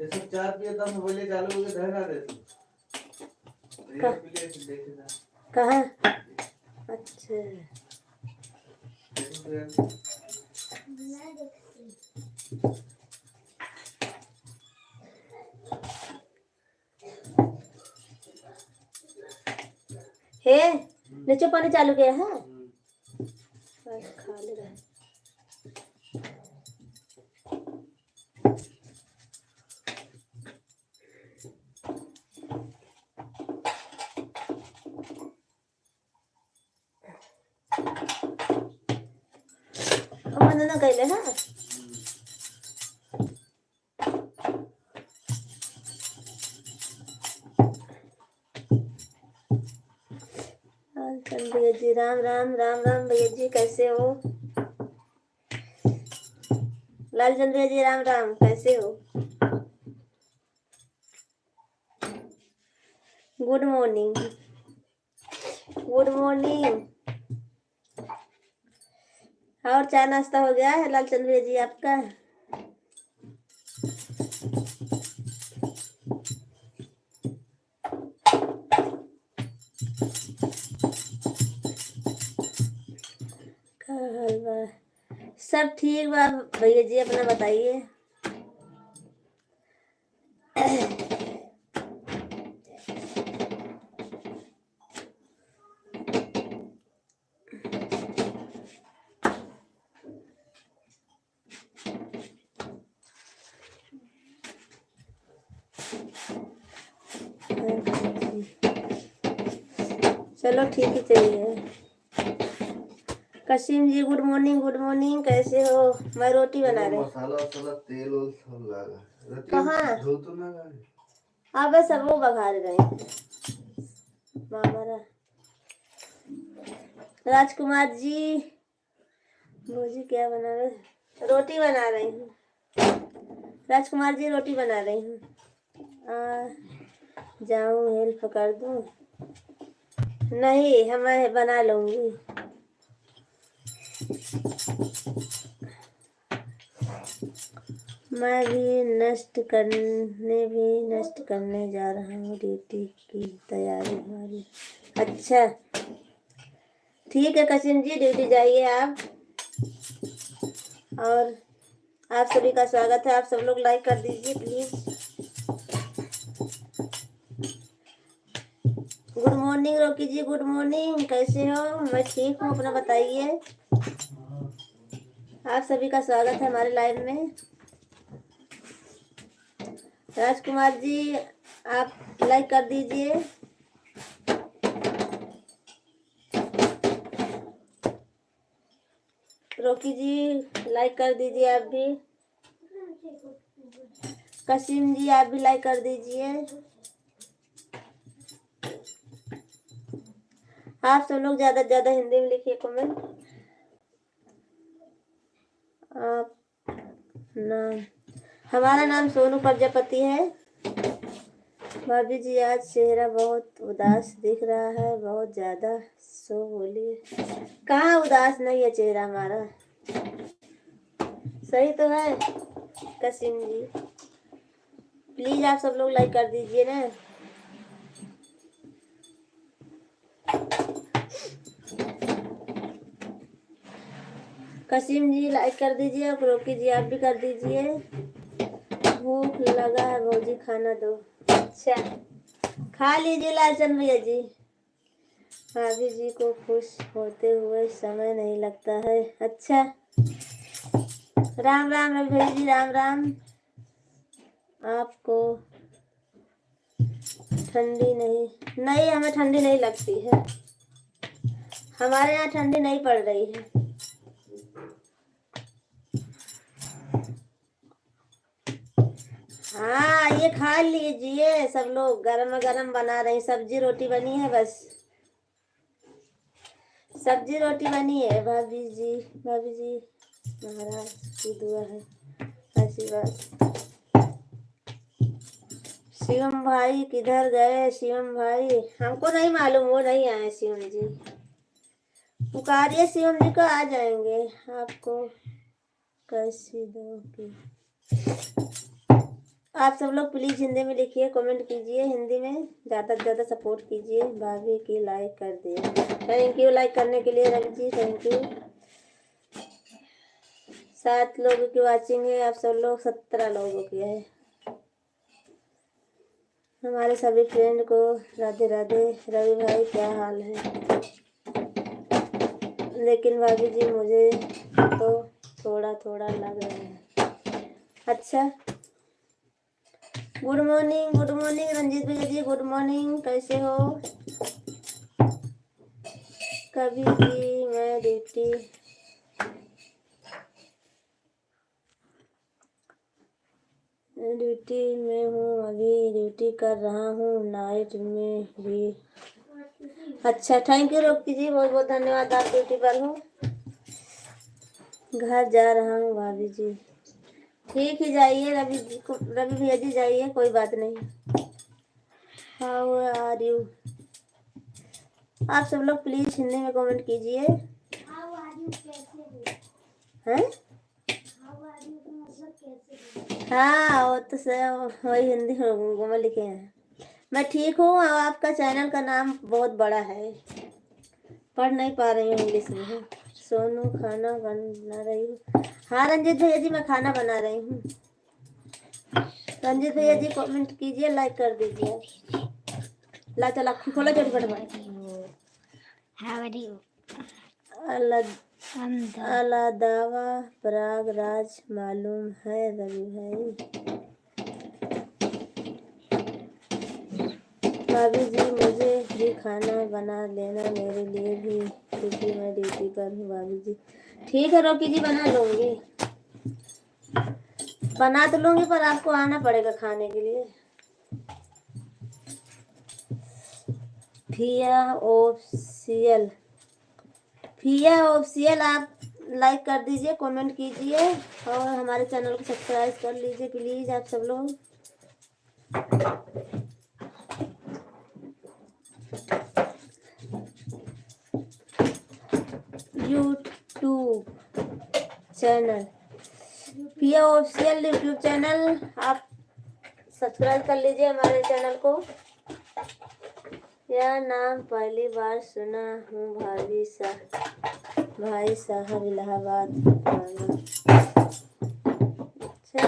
ये सब चार पिए तब मोबाइल चालू होके धर दे तू कहाँ? अच्छा हे नीचे पानी चालू किया है बस खा ले रहा है। कैले ना भैया जी राम राम राम राम भैया जी कैसे हो? लालचंद भैया जी राम राम कैसे हो? Good morning good morning. और चाय नाश्ता हो गया है लालचंद भैया जी आपका? सब ठीक बा भैया जी अपना बताइए। चलो ठीक ही चाहिए। कसीम जी गुड मॉर्निंग कैसे हो? मैं रोटी बना रही। मसाला वसाला तेल और सब लगा कहाँ धो तो ना गाड़ी अब सब वो बघार गए मामा राजकुमार जी भोजी क्या बना रहे? रोटी बना रही हूँ राजकुमार जी रोटी बना रही हूँ। जाऊँ हेल्प कर दूँ? नहीं मैं बना लूँगी। मैं भी नष्ट करने जा रहा हूँ ड्यूटी की तैयारी हमारी। अच्छा ठीक है कसीम जी ड्यूटी जाइए आप। और आप सभी का स्वागत है। आप सब लोग लाइक कर दीजिए प्लीज। गुड मॉर्निंग रोकी जी गुड मॉर्निंग कैसे हो? मैं ठीक हूँ अपना बताइए। आप सभी का स्वागत है हमारे लाइव में। राजकुमार जी आप लाइक कर दीजिए। रोकी जी लाइक कर दीजिए आप भी। कसीम जी आप भी लाइक कर दीजिए। आप सब लोग ज्यादा से ज्यादा हिंदी में लिखिए कमेंट। आप नाम हमारा नाम सोनू प्रजापति है। भाभी जी आज चेहरा बहुत उदास दिख रहा है बहुत ज्यादा सो बोलिए। कहाँ उदास नहीं है चेहरा हमारा सही तो है। कसीम जी प्लीज आप सब लोग लाइक कर दीजिए ना। कसीम जी लाइक कर दीजिए और रोकी जी आप भी कर दीजिए। भूख लगा है भौजी खाना दो। अच्छा खा लीजिए लालचंद भैया जी। भाभी जी को खुश होते हुए समय नहीं लगता है। अच्छा राम राम रवि भैया जी राम राम। आपको ठंडी नहीं हमें ठंडी नहीं लगती है। हमारे यहाँ ठंडी नहीं पड़ रही है। हाँ ये खा लीजिए सब लोग गरम गरम बना रही सब्जी रोटी बनी है बस। सब्जी रोटी बनी है भाभी जी महाराज की दुआ है आशीर्वाद। शिवम भाई किधर गए? शिवम भाई हमको नहीं मालूम वो नहीं आए। शिवम जी पुकारिए शिवम जी को आ जाएंगे। आपको कैसी दो की आप सब लोग प्लीज़ हिंदी में लिखिए, कमेंट कीजिए हिंदी में, ज़्यादा से ज़्यादा सपोर्ट कीजिए। भाभी की लाइक कर दिए, थैंक यू लाइक करने के लिए रवि जी, थैंक यू। 7 लोगों की वाचिंग है, आप सब लोग 17 लोगों की है। हमारे सभी फ्रेंड को राधे राधे। रवि भाई क्या हाल है? लेकिन भाभी जी मुझे तो थोड़ा थोड़ा लग रहा है। अच्छा, गुड मॉर्निंग रंजीत भैया जी, गुड मॉर्निंग, कैसे हो? कभी भी मैं ड्यूटी में हूँ, अभी ड्यूटी कर रहा हूँ, नाइट में भी। अच्छा, थैंक यू रोकी जी, बहुत बहुत धन्यवाद, आप ड्यूटी पर हो। घर जा रहा हूँ भाभी जी। ठीक ही जाइए रवि भैया जी, जाइए, कोई बात नहीं। How are you? आप सब लोग प्लीज हिंदी में कमेंट कीजिए। हैं? हाँ, वो तो वही हिंदी में लिखे हैं। मैं ठीक हूँ, और आपका चैनल का नाम बहुत बड़ा है, पढ़ नहीं पा रही हूँ इंग्लिश में। सोनू खाना बना रही हूँ। हाँ रंजीत भैया जी, मैं खाना बना रही हूँ। रंजीत भैया जी कमेंट कीजिए, लाइक कर दीजिए। ला चला खोला चोटी फटफट। अलादावा प्रयागराज मालूम है रवि भाई। भाभी जी मुझे भी खाना बना लेना मेरे लिए भी, क्योंकि मैं ड्यूटी पर हूँ। भाभी जी ठीक है रोकी जी, बना लूँगी, बना तो लूँगी, पर आपको आना पड़ेगा खाने के लिए। फिया ऑफिशियल आप लाइक कर दीजिए, कमेंट कीजिए, और हमारे चैनल को सब्सक्राइब कर लीजिए प्लीज़ आप सब लोग। यूट्यूब चैनल फिया ऑफिशियल यूट्यूब चैनल आप सब्सक्राइब कर लीजिए हमारे चैनल को। यह नाम पहली बार सुना हूँ, भाई साहब इलाहाबाद। अच्छा,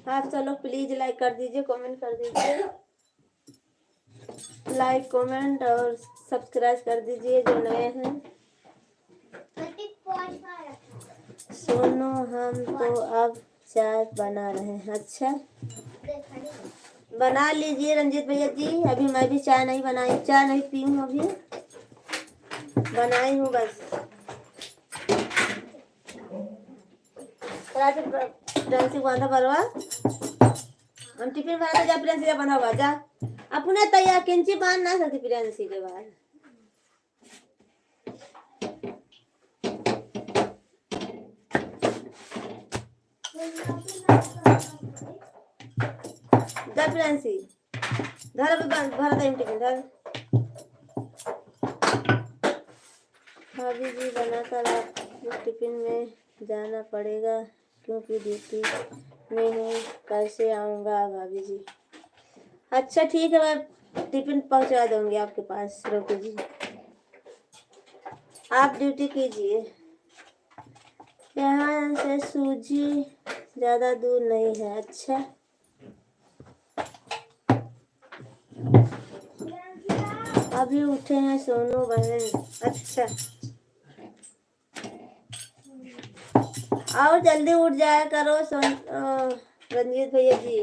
आप चलो प्लीज लाइक कर दीजिए, कमेंट कर दीजिए, लाइक कमेंट और सब्सक्राइब कर दीजिए जो नए हैं। सोनू हम तो अब चाय बना रहे हैं। अच्छा, बना लीजिए रंजीत भैया जी, अभी मैं भी चाय नहीं बनाई, चाय नहीं पी हूँ, अभी बनाई हूँ बस। प्रियांशी बांधा परवा हम टिफिन बना जा, प्रियांशी बंधा हुआ जा, अपने तैयार किंची बांध ना सकती प्रियांशी के बाद। जा प्रियांशी धर भर दे टिफिन धर। भाभी जी बनाकर आपको टिफिन में जाना पड़ेगा, क्योंकि ड्यूटी में हूँ, कैसे आऊँगा भाभी जी? अच्छा ठीक है, मैं टिफिन पहुँचा दूँगी आपके पास, रोकी जी आप ड्यूटी कीजिए। यहाँ से सूजी ज़्यादा दूर नहीं है। अच्छा, अभी उठे हैं सोनू बहन। अच्छा, और जल्दी उठ जाया करो रंजीत भैया जी।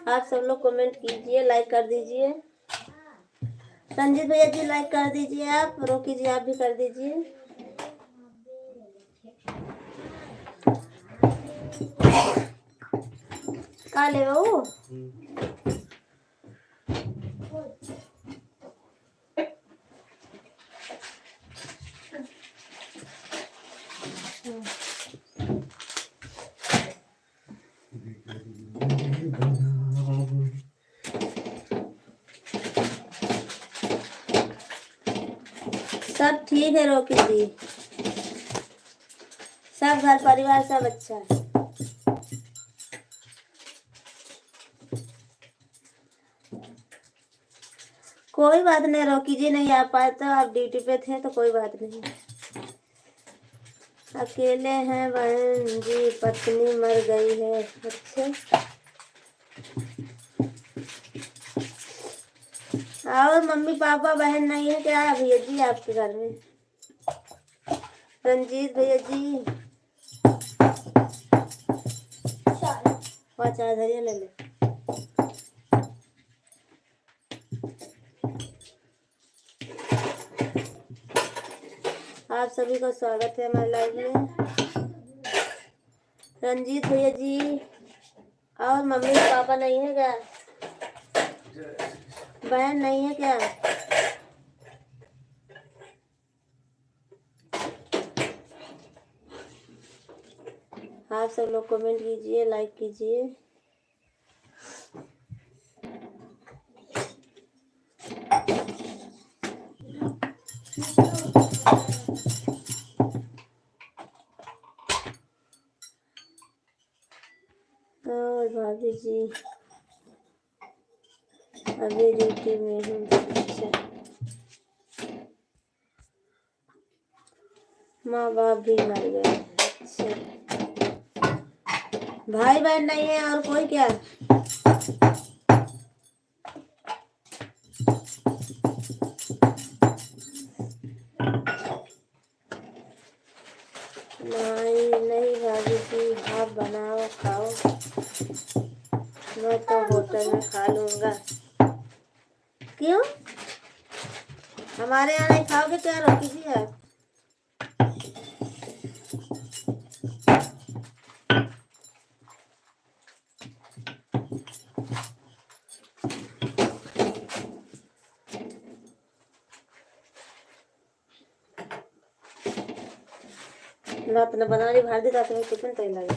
आप सब लोग कमेंट कीजिए, लाइक कर दीजिए। रंजीत भैया जी लाइक कर दीजिए, आप रोकी जी आप भी कर दीजिए। खा ले वो। सब ठीक है रोकी जी, सब घर परिवार सब अच्छा है। कोई बात नहीं रोकी जी, नहीं आ पाए तो आप ड्यूटी पे थे तो कोई बात नहीं। अकेले हैं बहन जी, पत्नी मर गई है। अच्छा, और मम्मी पापा बहन नहीं है क्या भैया जी आपके घर में? रंजीत भैया जी और चाय धरिया ले ले। आप सभी का स्वागत है हमारे लाइव में। रंजीत भैया जी और मम्मी पापा नहीं है क्या? बहन नहीं है क्या? आप सब लोग कमेंट कीजिए, लाइक कीजिए। और भाभी जी अभी ड्यूटी में हूँ। अच्छा, माँ बाप भी मर गए। अच्छा, भाई बहन नहीं है और कोई क्या? नहीं भाभी जी, आप बनाओ खाओ, मैं तो होटल में खा लूंगा। क्यों हमारे यहाँ नहीं खाओगे क्या रोकी जी आप? मैं अपना बना रही भार देता तुम्हें कितने टाइम लगेगा?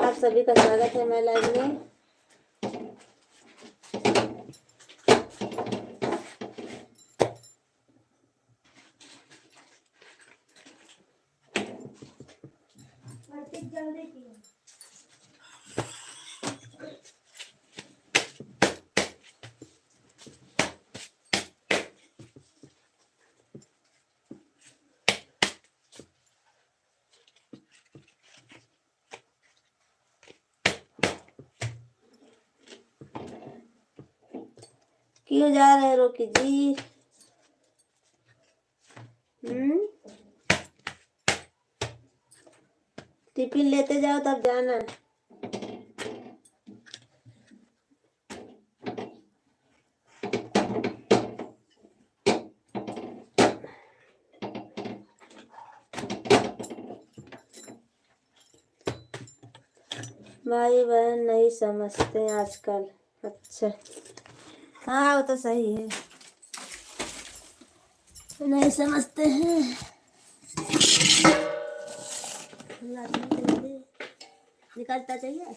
आप सभी का स्वागत है मेरे लाइव में। क्यों जा रहे हैं रोकी जी? टिफिन लेते जाओ तब जाना। भाई बहन नहीं समझते आजकल। अच्छा, हाँ वो तो सही है, नहीं समझते हैं। निकालता चाहिए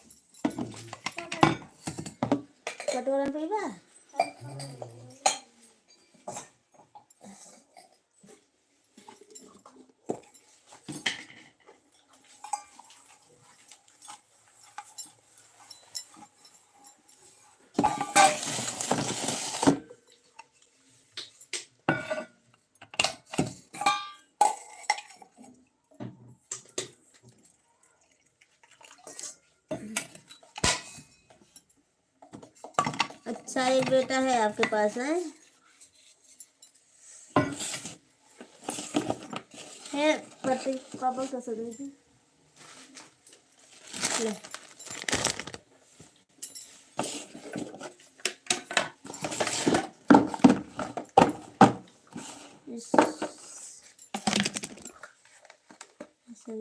कटोरा में पीवा। अच्छा, एक बेटा है आपके पास है पति पापा का सदस्य ले।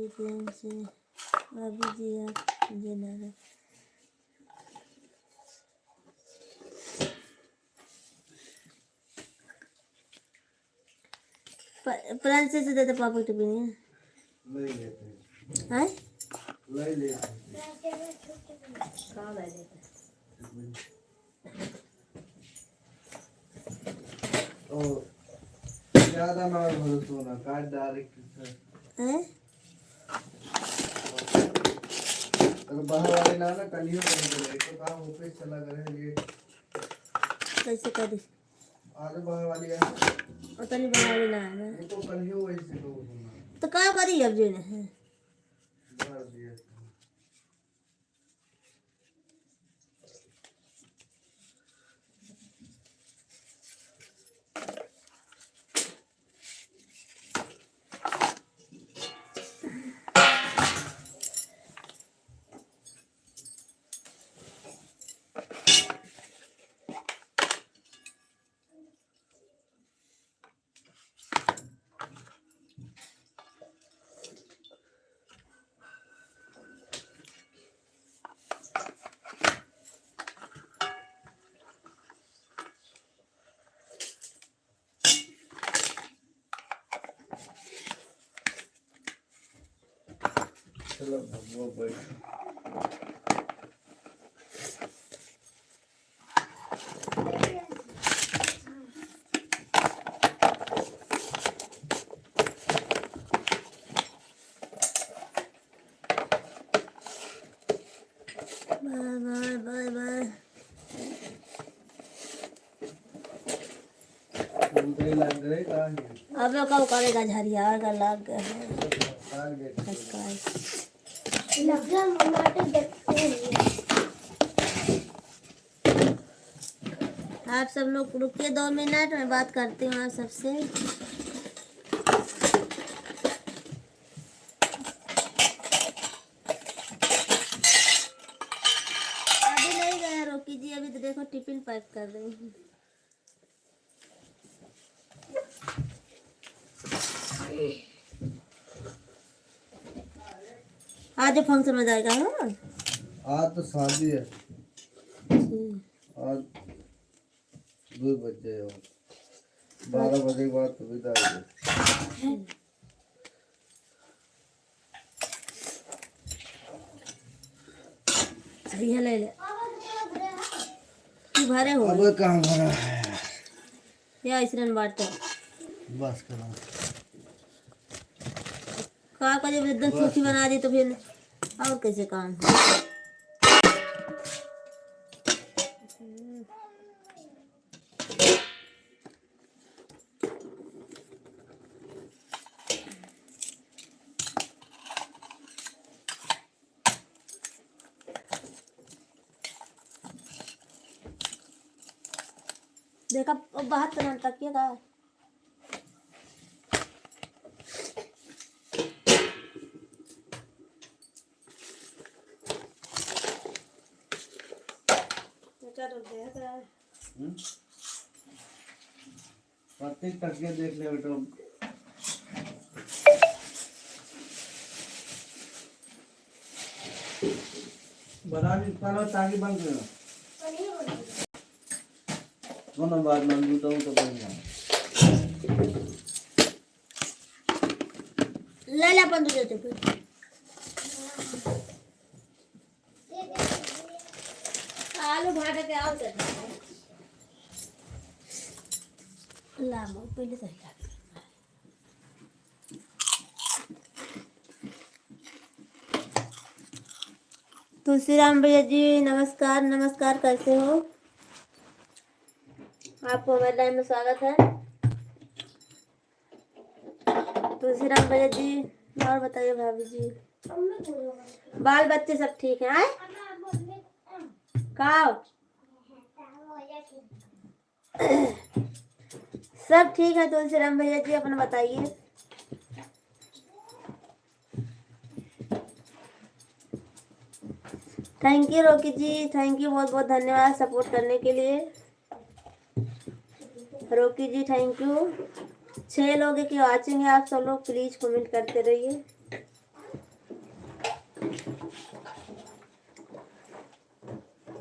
जी प्रेम से भाभी जी आप मुझे लगा प्रांस से देते पापा की टिफिन ले लेते है ले लेते कहाँ ले लेते और ज्यादा ना भरोसा होना कार्ड डायरेक्ट हैं अगर बाहर वाले ना कल ही करेंगे तो काम ऑफिस चला करेंगे कैसे करी आज बाहर वाली है उतनी बनाने ना है ना वो तो कल ही वैसे तो होना तो क्या करी अब जी ने बाहर दिया चलो वो बैठ बाय बाय बाय बाय उनके लग गए कहाँ है अब लोग कब करेगा झरिया का लग गया है टारगेट लग गया टमाटर देखते हैं आप सब लोग रुकिए 2 मिनट मैं बात करती हूँ आप सबसे अभी नहीं गया रोकी जी अभी तो देखो टिफिन पैक कर रही हूँ आज फंक्शन में जाएगा हाँ आज तो शादी है आज 2 बजे हो 12 बजे के बाद तो विदा है सही है ले ले तू भरे हो अब कहाँ भरा है या इसरन बांटो बस करो का का जब एकदम सूखी बना दी तो फिर और कैसे काम देखा बाहर तो ना तकिए का प्रत्येक तकिया देख ले बेटो बना भी पालो ताकि बंद करो दोनों बार मैं दूता हूँ तो बढ़िया ले ले अपन तुझे तो फिर आलू भाटा के आओ तो लामो पहले सही लगा तुलसीराम भैया जी नमस्कार नमस्कार कैसे हो आपको हमारे लाइन में स्वागत है तुलसीराम भैया जी और बताइए भाभी जी बाल बच्चे सब ठीक हैं आए कहाँ सब ठीक है तुलसीराम भैया जी अपना बताइए थैंक यू रोकी जी थैंक यू बहुत बहुत धन्यवाद सपोर्ट करने के लिए रोकी जी थैंक यू 6 लोग की वॉचिंग है आप सब लोग प्लीज कमेंट करते रहिए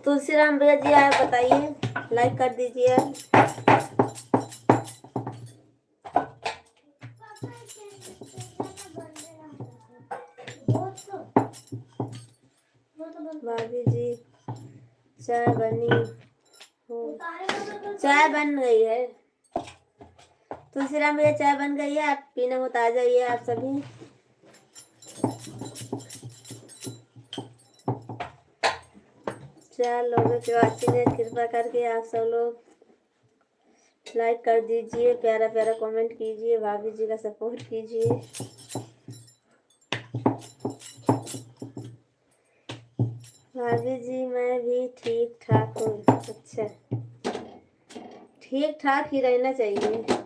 तुलसीराम भैया जी आए, बताइए, लाइक कर दीजिए। भाभी जी चाय बनी हो, चाय बन गई है। तुलसीराम भैया चाय बन गई है, आप पीने को तो आ जाइए आप सभी। चार लोगों के वासी ने कृपा करके आप सब लोग लाइक कर दीजिए, प्यारा प्यारा कमेंट कीजिए, भाभी जी का सपोर्ट कीजिए। भाभी जी मैं भी ठीक ठाक हूँ। अच्छा, ठीक ठाक ही रहना चाहिए।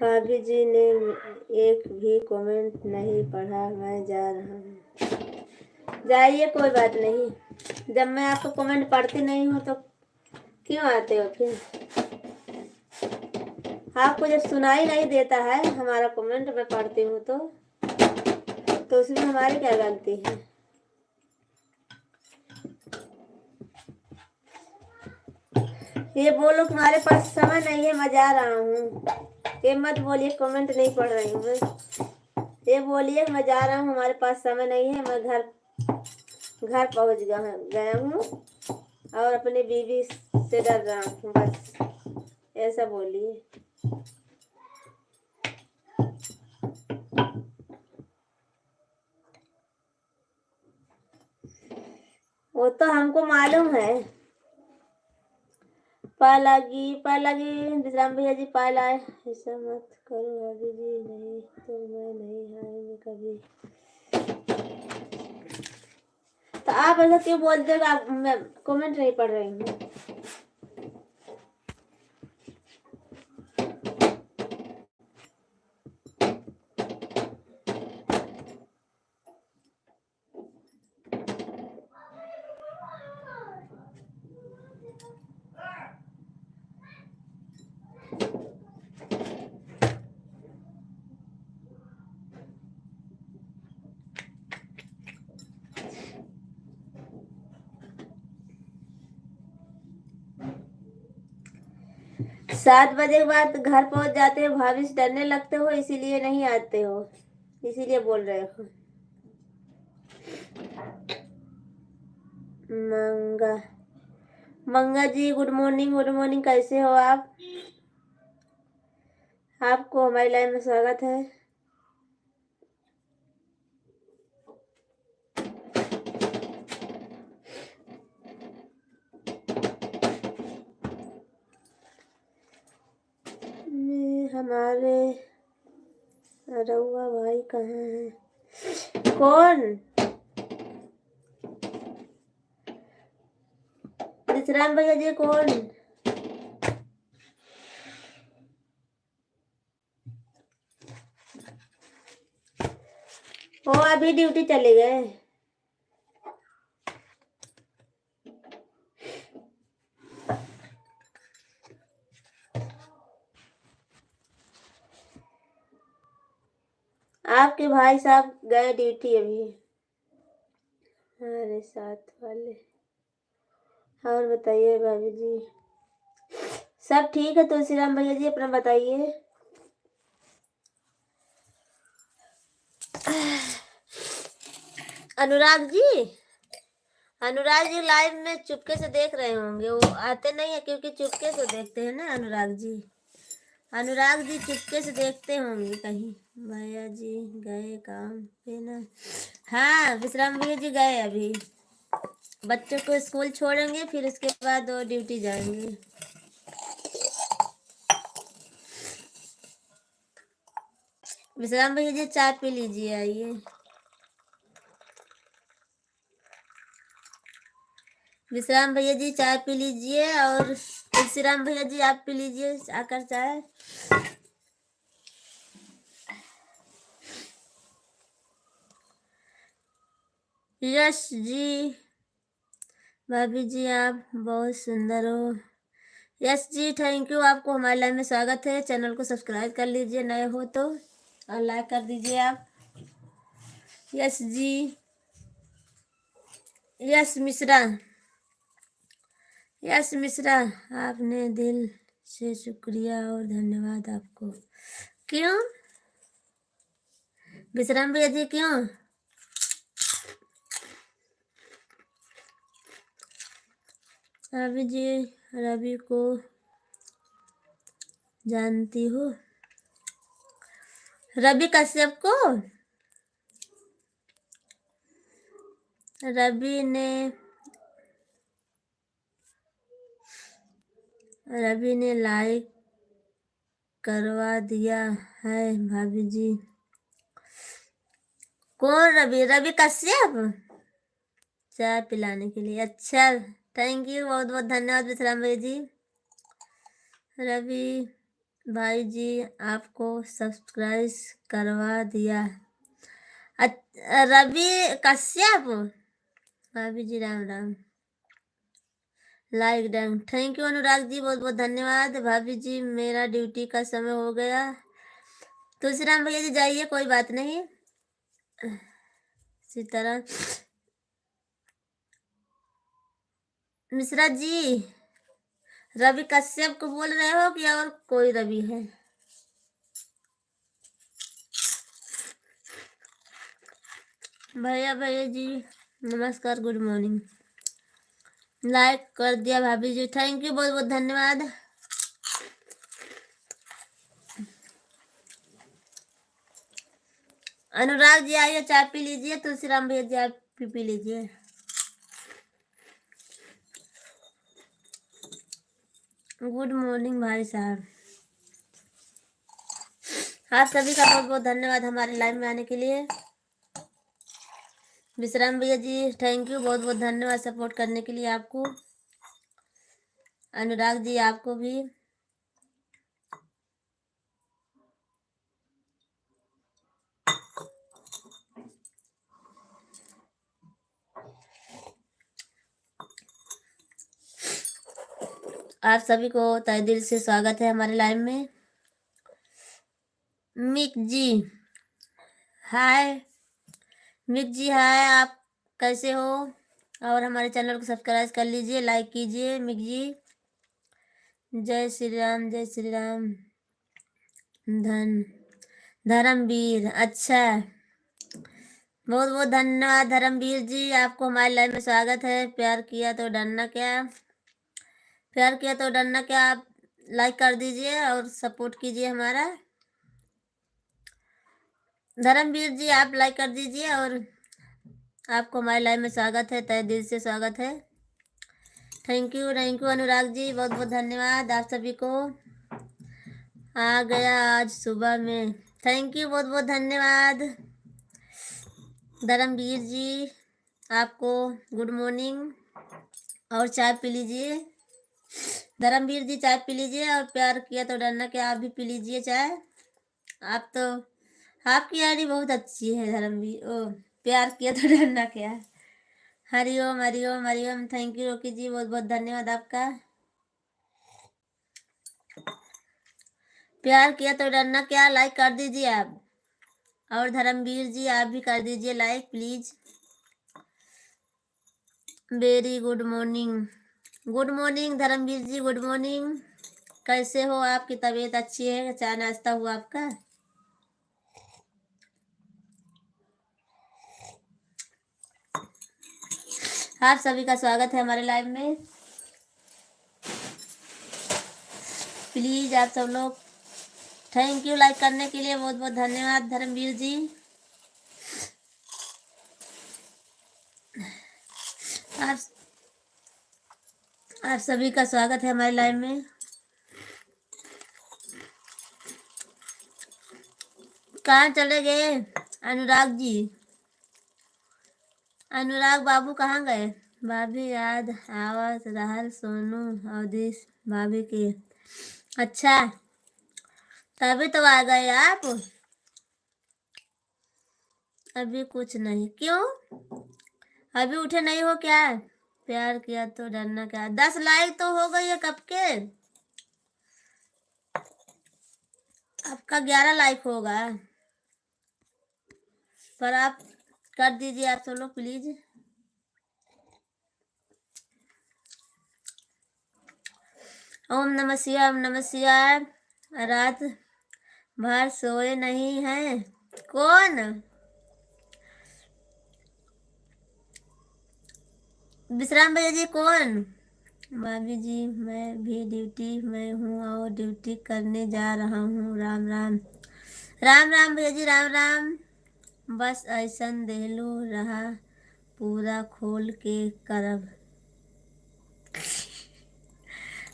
भाभी जी ने एक भी कमेंट नहीं पढ़ा, मैं जा रहा हूँ। जाइए, कोई बात नहीं। जब मैं आपको कमेंट पढ़ती नहीं हूँ तो क्यों आते हो फिर? आपको जब सुनाई नहीं देता है हमारा कमेंट मैं पढ़ती हूँ तो उसमें हमारी क्या गलती है? ये बोलो तुम्हारे पास समय नहीं है, मैं जा रहा हूँ। ये मत बोलिए कमेंट नहीं पढ़ रही हूँ मैं। ये बोलिए मैं जा रहा हूँ, हमारे पास समय नहीं है, मैं घर पहुँच गया हूँ और अपनी बीवी से डर रहा हूँ, बस ऐसा बोलिए। वो तो हमको मालूम है। पालागी विश्राम भैया जी पाल आए। ऐसा मत करो अभी जी, नहीं तो मैं नहीं आएंगे कभी। तो आप ऐसा क्यों बोलते हो? आप मैं कमेंट नहीं पढ़ रही हूँ। सात बजे के बाद घर पहुंच जाते हो, भाभी से डरने लगते हो, इसीलिए नहीं आते हो, इसीलिए बोल रहे हो। मंगा जी गुड मॉर्निंग, कैसे हो आप? आपको हमारी लाइन में स्वागत है। हमारे रउआ भाई कहाँ है? कौन? विश्राम भैया जी कौन? वो अभी ड्यूटी चले गए। आपके भाई साहब गए ड्यूटी अभी, हमारे साथ वाले। और बताइए भाभी जी, सब ठीक है? तुलसीराम भैया जी अपना बताइए। अनुराग जी लाइव में चुपके से देख रहे होंगे, वो आते नहीं है क्योंकि चुपके से देखते हैं ना। अनुराग जी चुपके से देखते होंगे कहीं। भैया जी गए काम पे ना? हाँ, विश्राम भैया जी गए अभी, बच्चों को स्कूल छोड़ेंगे फिर उसके बाद वो ड्यूटी जाएंगे। विश्राम भैया जी चाय पी लीजिए, आइए। विश्राम भैया जी चाय पी लीजिए और तुलसीराम भैया जी आप पी लीजिए आकर चाय। यश जी, भाभी जी आप बहुत सुंदर हो। यस जी थैंक यू, आपको हमारे लाइव में स्वागत है। चैनल को सब्सक्राइब कर लीजिए नए हो तो, और लाइक कर दीजिए आप। यस जी, यस मिश्रा, यस मिश्रा, आपने दिल से शुक्रिया और धन्यवाद आपको। क्यों विश्राम भैया जी, क्यों? रवि जी, रवि को जानती हो? रवि कश्यप को? रवि ने लाइक करवा दिया है भाभी जी। कौन रवि? रवि कश्यप? चाय पिलाने के लिए, अच्छा थैंक यू, बहुत बहुत धन्यवाद विश्राम भाई जी। रवि भाई जी आपको सब्सक्राइब करवा दिया। रवि कश्यप, भाभी जी राम राम, like done, thank you Anurag ji, बहुत बहुत धन्यवाद। भाभी जी मेरा ड्यूटी का समय हो गया। तुलसीराम भैया जी जाइए, कोई बात नहीं। सीताराम मिश्रा जी, रवि कश्यप को बोल रहे हो कि और कोई रवि है? भैया भैया जी नमस्कार, गुड मॉर्निंग, लाइक कर दिया भाभी जी, थैंक यू, बहुत बहुत धन्यवाद। अनुराग जी आइए, चाय पी लीजिए। तुलसीराम भैया जी आप पी लीजिए। गुड मॉर्निंग भाई साहब, आप सभी का बहुत बहुत धन्यवाद हमारे लाइव में आने के लिए। विश्राम भैया जी थैंक यू, बहुत बहुत धन्यवाद सपोर्ट करने के लिए आपको। अनुराग जी आपको भी। आप सभी को तहे दिल से स्वागत है हमारे लाइव में। मिक जी हाय, मिक जी हाय, आप कैसे हो? और हमारे चैनल को सब्सक्राइब कर लीजिए, लाइक कीजिए। मिक जी जय श्री राम, जय श्री राम। धर्मवीर, अच्छा बहुत बहुत धन्यवाद धर्मवीर जी, आपको हमारे लाइव में स्वागत है। प्यार किया तो डरना क्या, प्यार किया तो डरना क्या। आप लाइक कर दीजिए और सपोर्ट कीजिए हमारा। धर्मवीर जी आप लाइक कर दीजिए, और आपको हमारे लाइव में स्वागत है, तहे दिल से स्वागत है। थैंक यू अनुराग जी, बहुत बहुत धन्यवाद आप सभी को। आ गया आज सुबह में, थैंक यू, बहुत बहुत धन्यवाद। धर्मवीर जी आपको गुड मॉर्निंग, और चाय पी लीजिए। धर्मवीर जी चाय पी लीजिए, और प्यार किया तो डरना क्या, आप भी पी लीजिए चाय। आप तो, आपकी आईडी बहुत अच्छी है धर्मवीर। ओ प्यार किया तो डरना क्या। हरिओम हरिओम हरिओम, थैंक यू रोकी जी, बहुत बहुत धन्यवाद आपका। प्यार किया तो डरना क्या, लाइक कर दीजिए आप। और धर्मवीर जी आप भी कर दीजिए like please. Very good morning, good morning Dharmveer ji, good morning. कैसे हो? आपकी तबीयत अच्छी है? चाय नाश्ता हुआ आपका? आप सभी का स्वागत है हमारे लाइव में। प्लीज आप सब लोग, थैंक यू लाइक करने के लिए, बहुत बहुत धन्यवाद धर्मवीर जी। आप सभी का स्वागत है हमारे लाइव में। कहाँ चले गए अनुराग जी? अनुराग बाबू कहाँ गए? भाभी याद आवत रहल सोनू अवधेश भाभी के। अच्छा तभी तो आ गए आप। अभी कुछ नहीं, क्यों अभी उठे नहीं हो क्या? प्यार किया तो डरना क्या, 10 लाइक तो हो गई है कब के। आपका 11 लाइक होगा, पर आप कर दीजिए आप सब लोग प्लीज। ओम नमः शिवाय, ओम नमः शिवाय। रात भर सोए नहीं हैं? कौन? विश्राम भैया जी कौन? भाभी जी मैं भी ड्यूटी में हूँ और ड्यूटी करने जा रहा हूँ। राम राम। राम राम भैया जी, राम राम। बस ऐसन देहलू रहा पूरा खोल के करब।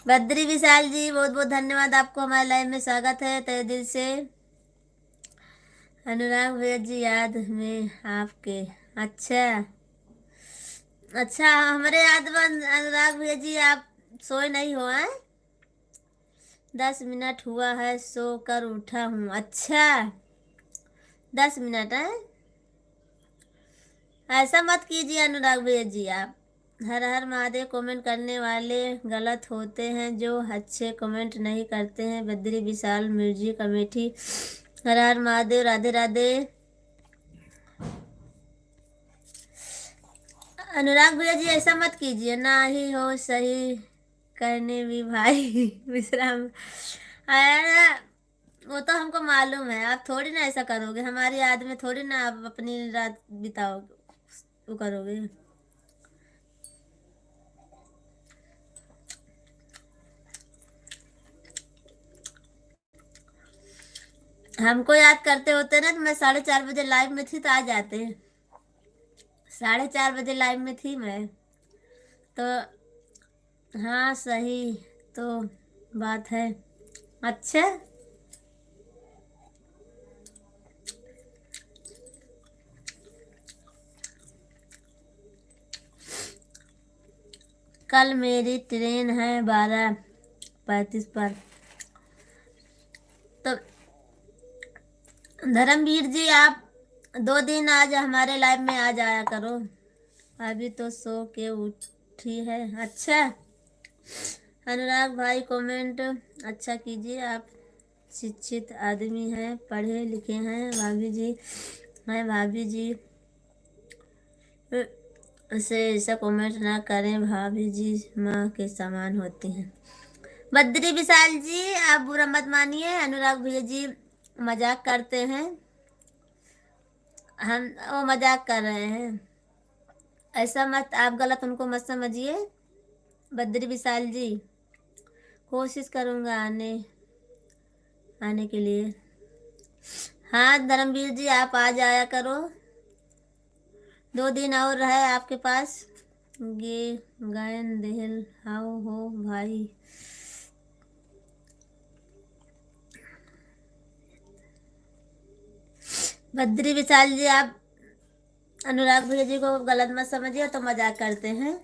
बद्री विशाल जी बहुत बहुत धन्यवाद, आपको हमारे लाइव में स्वागत है तहे दिल से। अनुराग भैया जी याद में आपके। अच्छा अच्छा, हमारे याद में अनुराग भैया जी आप सोए नहीं हो हैं? 10 मिनट हुआ है सो कर उठा हूँ। अच्छा 10 मिनट है, ऐसा मत कीजिए अनुराग भैया जी आप। हर हर महादेव कमेंट करने वाले गलत होते हैं जो अच्छे कमेंट नहीं करते हैं। बद्री विशाल मिर्जी कमेटी, हर हर महादेव, राधे राधे। अनुराग भैया जी ऐसा मत कीजिए, ना ही हो सही करने भी भाई। विश्राम आया, वो तो हमको मालूम है, आप थोड़ी ना ऐसा करोगे हमारी याद में, थोड़ी ना आप अपनी रात बिताओगे, वो करोगे। हमको याद करते होते ना तो मैं 4:30 बजे लाइव में थी तो आ जाते। 4:30 बजे लाइव में थी मैं तो। हाँ सही तो बात है। अच्छा कल मेरी ट्रेन है 12:35 पर। तो धर्मवीर जी आप 2 दिन आज हमारे लाइव में आ जाया करो। अभी तो सो के उठी है। अच्छा अनुराग भाई कमेंट अच्छा कीजिए, आप शिक्षित आदमी हैं, पढ़े लिखे हैं। भाभी जी हैं, भाभी जी से ऐसा कमेंट ना करें, भाभी जी माँ के समान होती हैं। बद्री विशाल जी आप बुरा मत मानिए, अनुराग भैया जी मजाक करते हैं, हम वो मजाक कर रहे हैं, ऐसा मत आप गलत उनको मत समझिए। बद्री विशाल जी कोशिश करूँगा आने के लिए। हाँ धर्मवीर जी आप आ जाया करो, 2 दिन और है आपके पास। गे गायन देहल हाउ हो भाई। बद्री विशाल जी आप अनुराग भैया जी को गलत मत समझिए, तो मजाक करते हैं।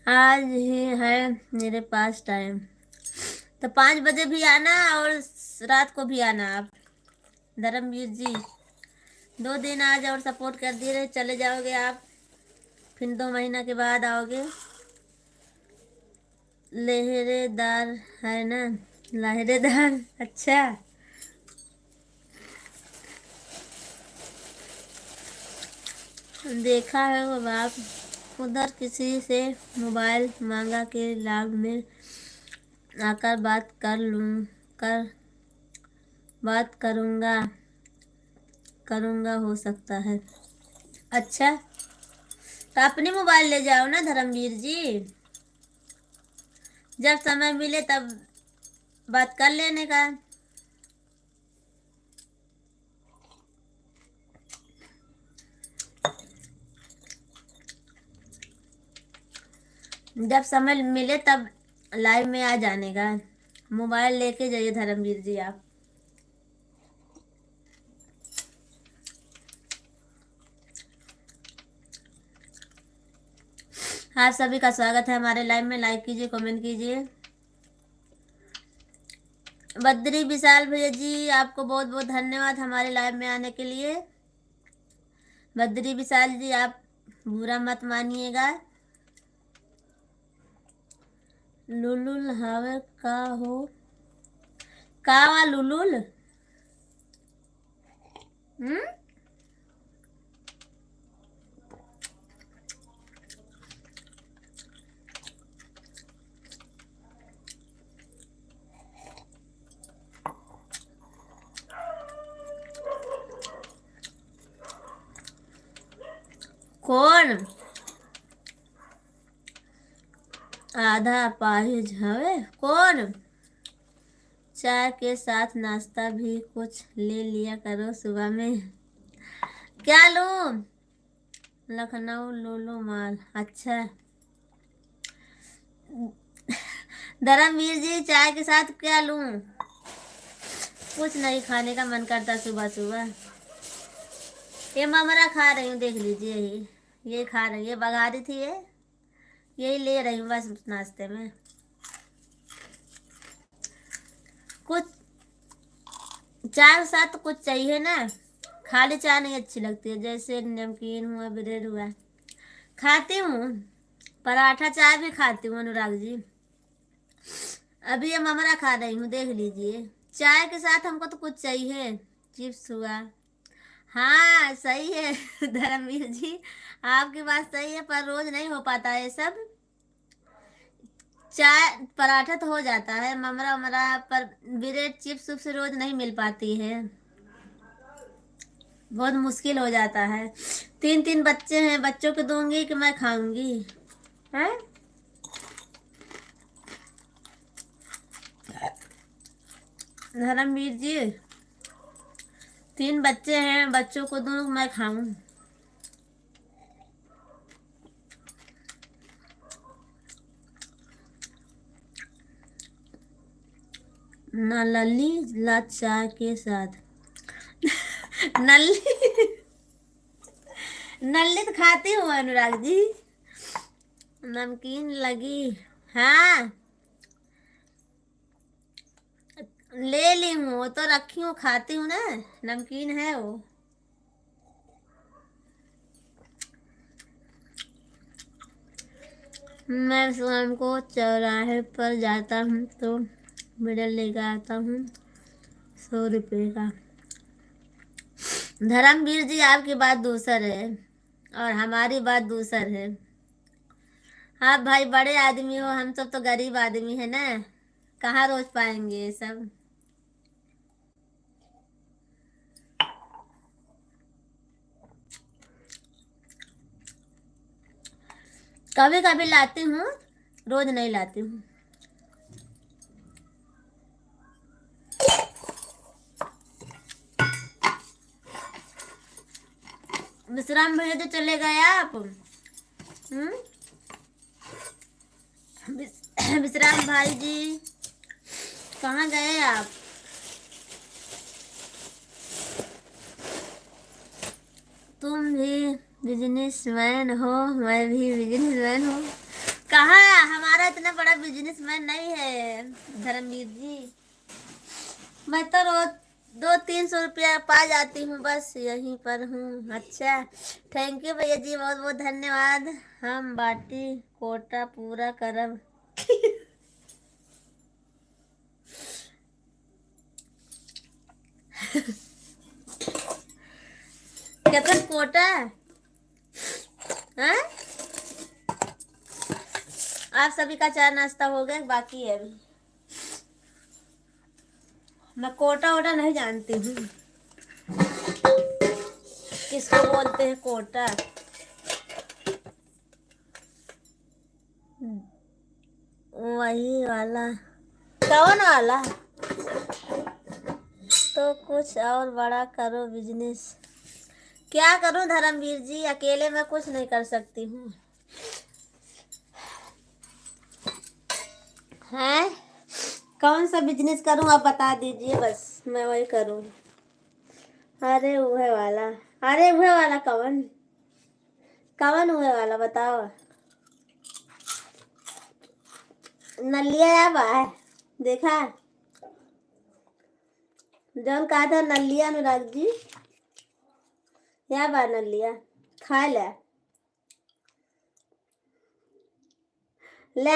आज ही है मेरे पास टाइम, तो 5 बजे भी आना और रात को भी आना आप। धर्मवीर जी 2 दिन आज और सपोर्ट कर दिए रहे, चले जाओगे आप, फिर 2 महीना के बाद आओगे। लहरेदार है ना? लहरेदार अच्छा देखा है वो बाप। उधर किसी से मोबाइल मांगा के लाभ में आकर बात करूँगा हो सकता है। अच्छा तो अपनी मोबाइल ले जाओ ना धर्मवीर जी, जब समय मिले तब बात कर लेने का। जब समय मिले तब लाइव में आ जाने का, मोबाइल लेके जाइए धर्मवीर जी आप। आप सभी का स्वागत है हमारे लाइव में, लाइक कीजिए, कमेंट कीजिए। बद्री विशाल भैया जी आपको बहुत बहुत धन्यवाद हमारे लाइव में आने के लिए। बद्री विशाल जी आप बुरा मत मानिएगा। लुलुल हवे का हो कावा लुलुल। कौन आधा पाहिज हवे कौन। चाय के साथ नाश्ता भी कुछ ले लिया करो सुबह में। क्या लूं। लखनऊ लूलू माल। अच्छा धर्मवीर जी चाय के साथ क्या लूं। कुछ नहीं खाने का मन करता सुबह सुबह। ये ममरा खा रही हूँ देख लीजिए ये खा रही है बघारी थी ये यही ले रही हूँ बस नाश्ते में। कुछ चाय के साथ तो कुछ चाहिए ना। खाली चाय नहीं अच्छी लगती है। जैसे नमकीन हुआ ब्रेड हुआ खाती हूँ। पराठा चाय भी खाती हूँ अनुराग जी। अभी ये ममरा खा रही हूँ देख लीजिए। चाय के साथ हमको तो कुछ चाहिए। चिप्स हुआ। हाँ सही है धर्मवीर जी आपकी बात सही है पर रोज नहीं हो पाता है सब। चाय पराठा तो हो जाता है ममरा उमरा पर ब्रेड चिप्स उप्स रोज नहीं मिल पाती है। बहुत मुश्किल हो जाता है। 3 बच्चे हैं बच्चों को दूंगी कि मैं खाऊंगी है। धर्मवीर जी 3 बच्चे हैं बच्चों को दूं मैं खाऊं। ना लल्ली ला चाय के साथ नल्ली नल्ली तो खाती हूँ अनुराग जी। नमकीन लगी। हाँ ले ली हूँ वो तो रखी हूँ खाती हूँ ना। नमकीन है वो। मैं शाम को चौराहे पर जाता हूँ तो मिडल लेकर आता हूँ 100 रुपये का। धर्मवीर जी आपकी बात दूसर है और हमारी बात दूसर है। आप भाई बड़े आदमी हो हम सब तो गरीब आदमी है ना। कहाँ रोज पाएंगे ये सब। कभी कभी लाती हूँ रोज नहीं लाती हूँ। विश्राम भैया तो चले गए आप। विश्राम भाई जी कहाँ गए आप। तुम भी बिजनेसमैन हो मैं भी बिजनेसमैन हूँ। कहाँ हमारा इतना बड़ा बिजनेसमैन नहीं है धर्मवीर जी। मैं तो रोज 200-300 रुपया पा जाती हूँ बस यहीं पर हूँ। अच्छा थैंक यू भैया जी बहुत बहुत धन्यवाद। हम बाटी कोटा पूरा करब कितना कोटा है। आप सभी का चाय नाश्ता हो गया बाकी है अभी। मैं कोटा वोटा नहीं जानती हूँ किसको बोलते हैं कोटा। वही वाला कौन वाला। तो कुछ और बड़ा करो बिजनेस। क्या करूं धर्मवीर जी अकेले मैं कुछ नहीं कर सकती हूँ। हैं कौन सा बिजनेस करूं आप बता दीजिए बस मैं वही करूं। अरे वह वाला कौन कौन वह वाला बताओ। नलिया या बाय देखा जौन कहा था न लिया अनुराग जी, क्या बात न लिया, खा ले ले।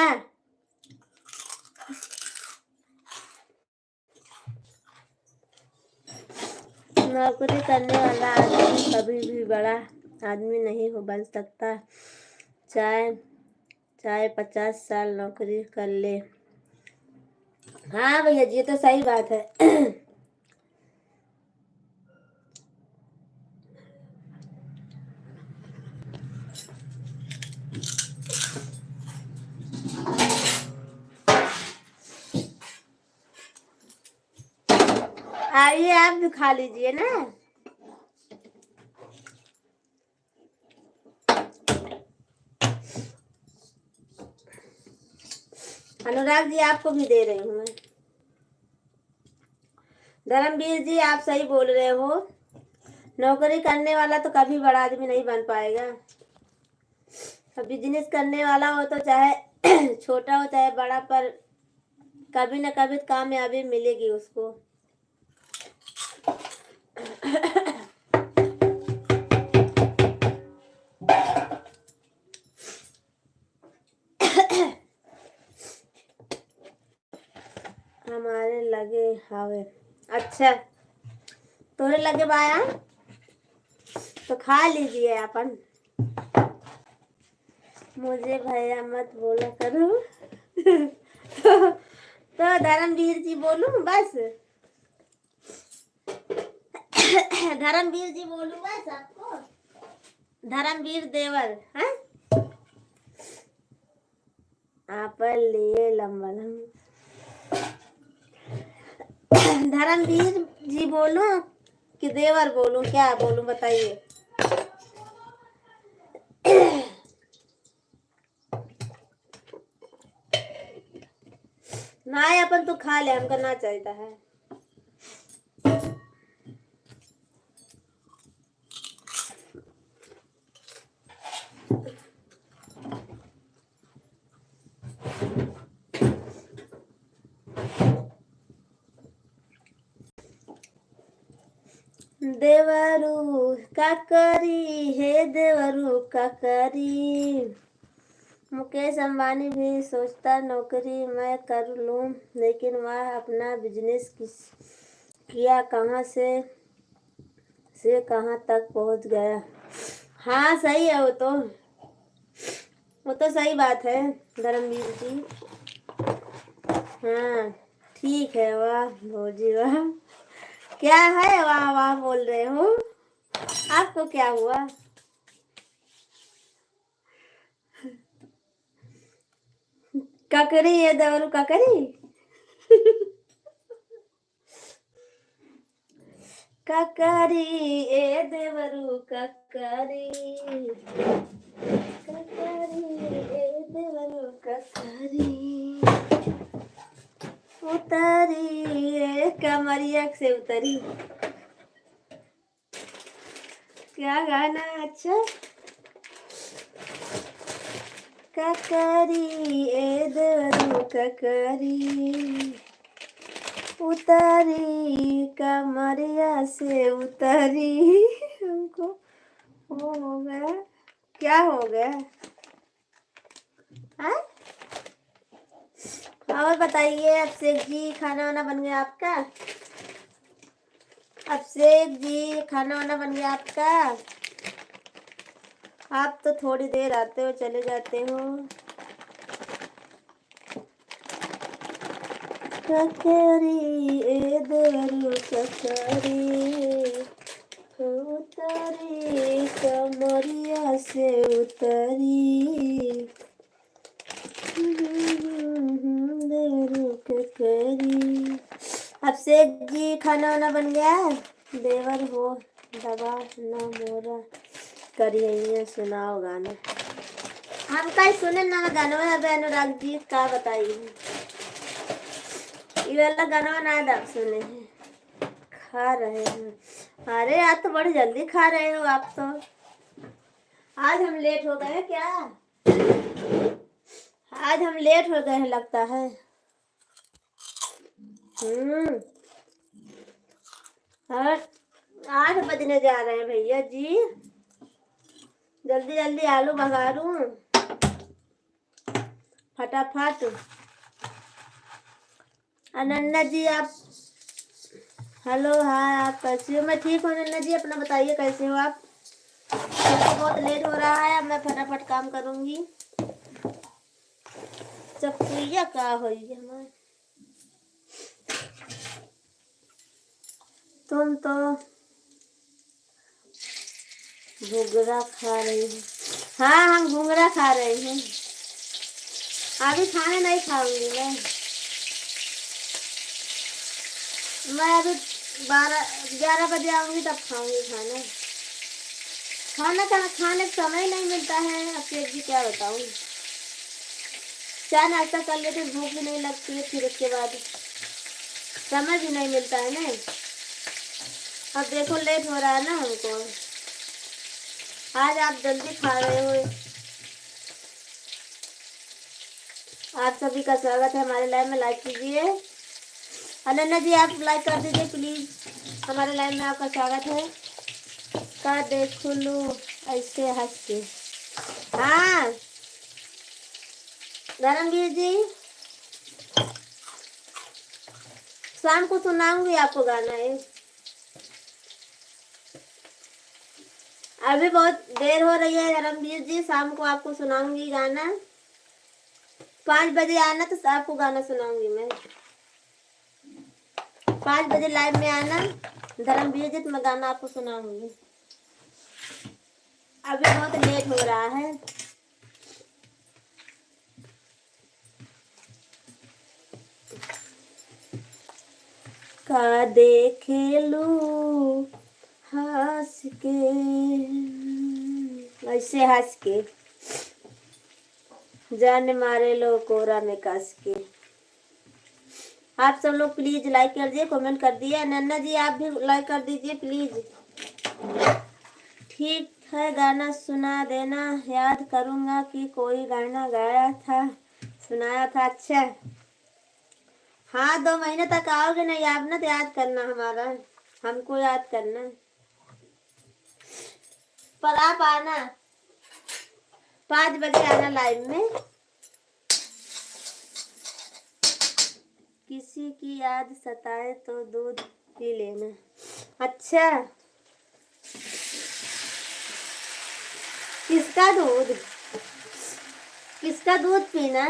नौकरी करने वाला आदमी कभी भी बड़ा आदमी नहीं हो बन सकता, चाहे चाहे 50 साल नौकरी कर ले। हाँ भैया जी, ये तो सही बात है। आइए आप भी खा लीजिए ना। अनुराग जी आपको भी दे रही हूँ मैं। धर्मवीर जी आप सही बोल रहे हो, नौकरी करने वाला तो कभी बड़ा आदमी नहीं बन पाएगा। बिजनेस करने वाला हो तो चाहे छोटा हो चाहे बड़ा, पर कभी न कभी कामयाबी मिलेगी उसको। हमारे लगे हवे, अच्छा तोरे लगे बाया तो खा लीजिए अपन। मुझे भैया मत बोला करो। तो धर्मवीर जी बोलूं बस। धर्मवीर जी बोलूं बस आपको, धर्मवीर देवर है आप लिए लंबा लंबा। धर्मवीर जी बोलूं कि देवर बोलूं, क्या बोलूं बताइए। ना अपन तो खा ले, हमका ना चाहता है। देवरू काकरी हे देवरू काकरी। मुकेश अंबानी भी सोचता नौकरी मैं कर लूं, लेकिन वह अपना बिजनेस किया कहाँ से कहाँ तक पहुंच गया। हाँ सही है, वो तो सही बात है धर्मवीर जी। हाँ ठीक है, वाह भौजी वाह, क्या है वाह वाह बोल रहे हो, आपको क्या हुआ। ककरी है देवरू ककरी। ककरी ए देवरू ककरी, ककरी ए देवरू ककरी। उतरी रे कमरिया से उतरी, क्या गाना अच्छा। ककरी ए देवरू ककरी, उतरी कमरिया से उतरी। हमको वो हो गया, क्या हो गया हाँ? और बताइए अभिषेक जी, खाना वाना बन गया आपका। अभिषेक जी खाना वाना बन गया आपका। आप तो थोड़ी देर आते हो चले जाते हो। ककरी ए देवरू ककरी, उतरी कमरिया से उतरी। देवरू ककरी। अभिषेक जी खाना वाना बन गया। देवर हो दबा न मोरा करिए, सुनाओ गाना। हम कल सुने ना गाना अनुराग जी का बताइए, ये वाला गाना ना आप सुने हैं। खा रहे हैं, अरे आज तो बड़ी जल्दी खा रहे हो आप तो। आज हम लेट हो गए क्या, आज हम लेट हो गए हैं लगता है। और 8 बजने जा रहे हैं भैया जी, जल्दी जल्दी आलू बघारूं फटाफट। अनन्या जी आप, हेलो हाय, आप कैसे हो? मैं ठीक हूँ अनन्या जी, अपना बताइए कैसे हो आप? तो बहुत लेट हो रहा है, अब मैं फटाफट काम करूंगी। चक्रिया क्या हुई हमारे, तुम तो घुघरा खा रही हो। हाँ हम घुघरा खा रहे हैं, अभी खाने नहीं खाऊंगी मैं अभी 12-11 बजे आऊंगी तब खाऊंगी खाना। खाने का समय नहीं मिलता है, अब फिर भी क्या बताऊं। चाय नाश्ता कर लेते, भूख भी नहीं लगती है, फिर उसके बाद समय भी नहीं मिलता है ना। अब देखो लेट हो रहा है ना हमको, आज आप जल्दी खा रहे हो। आप सभी का स्वागत है हमारे लाइव में, लाइक कीजिए। अनन्या जी आप लाइक कर दीजिए प्लीज, हमारे लाइव में आपका स्वागत है। का देखो लो ऐसे हंस के। हाँ धर्मवीर जी, शाम को सुनाऊंगी आपको गाना है। अभी बहुत देर हो रही है धर्मवीर जी, शाम को आपको सुनाऊंगी गाना। 5 बजे आना तो आपको गाना सुनाऊंगी मैं। 5 बजे लाइव में आना धर्मवीर जी, तो मैं गाना आपको सुनाऊंगी। अभी बहुत लेट हो रहा है। का देखे लू हंस के, ऐसे हंस के, जान मारे लो कोरा में कस के। आप सब लोग प्लीज लाइक कर दिए, कमेंट कर दिए। नन्ना जी आप भी लाइक कर दीजिए प्लीज। ठीक है गाना सुना देना, याद करूंगा कि कोई गाना गाया था, सुनाया था। अच्छा हाँ 2 महीने तक आओगे नहीं आप ना, तो याद करना हमारा, हमको याद करना। पर आप आना 5 बजे आना लाइव में। किसी की याद सताए तो दूध पी लेना। अच्छा किसका दूध, किसका दूध पीना,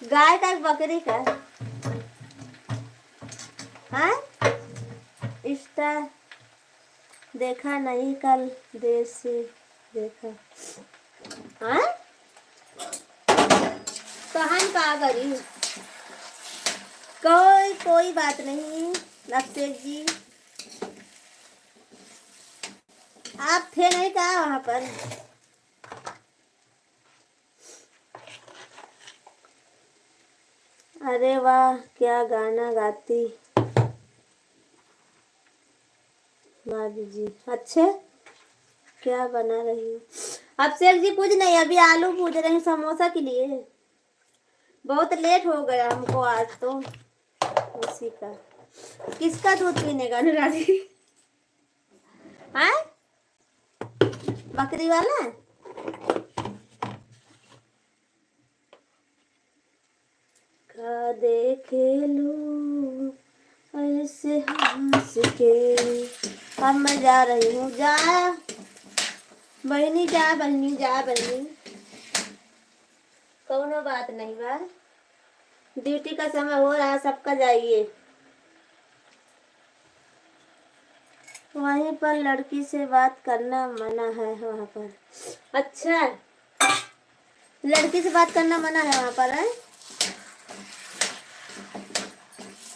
गाय का बकरी का? हाँ इंस्टा देखा नहीं, कल देर से देखा। हाँ कहानी का करी, कोई बात नहीं अभिषेक जी, आप थे नहीं क्या वहां पर? अरे वाह क्या गाना गाती भाभी जी। अच्छे क्या बना रही हो? अभिषेक जी कुछ नहीं, अभी आलू भूज रहे हैं समोसा के लिए। बहुत लेट हो गया हमको आज तो, उसी का। किसका दूध पीने का अनुराधी? हाँ बकरी वाला? का देखे लू ऐसे हंस के। अब मैं जा रही हूँ, जा बहनी, जा बहनी, जा बहनी, कोनो बात नहीं बा, ड्यूटी का समय हो रहा, सबका जाइए। वहीं पर लड़की से बात करना मना है वहाँ पर। अच्छा लड़की से बात करना मना है वहाँ पर है?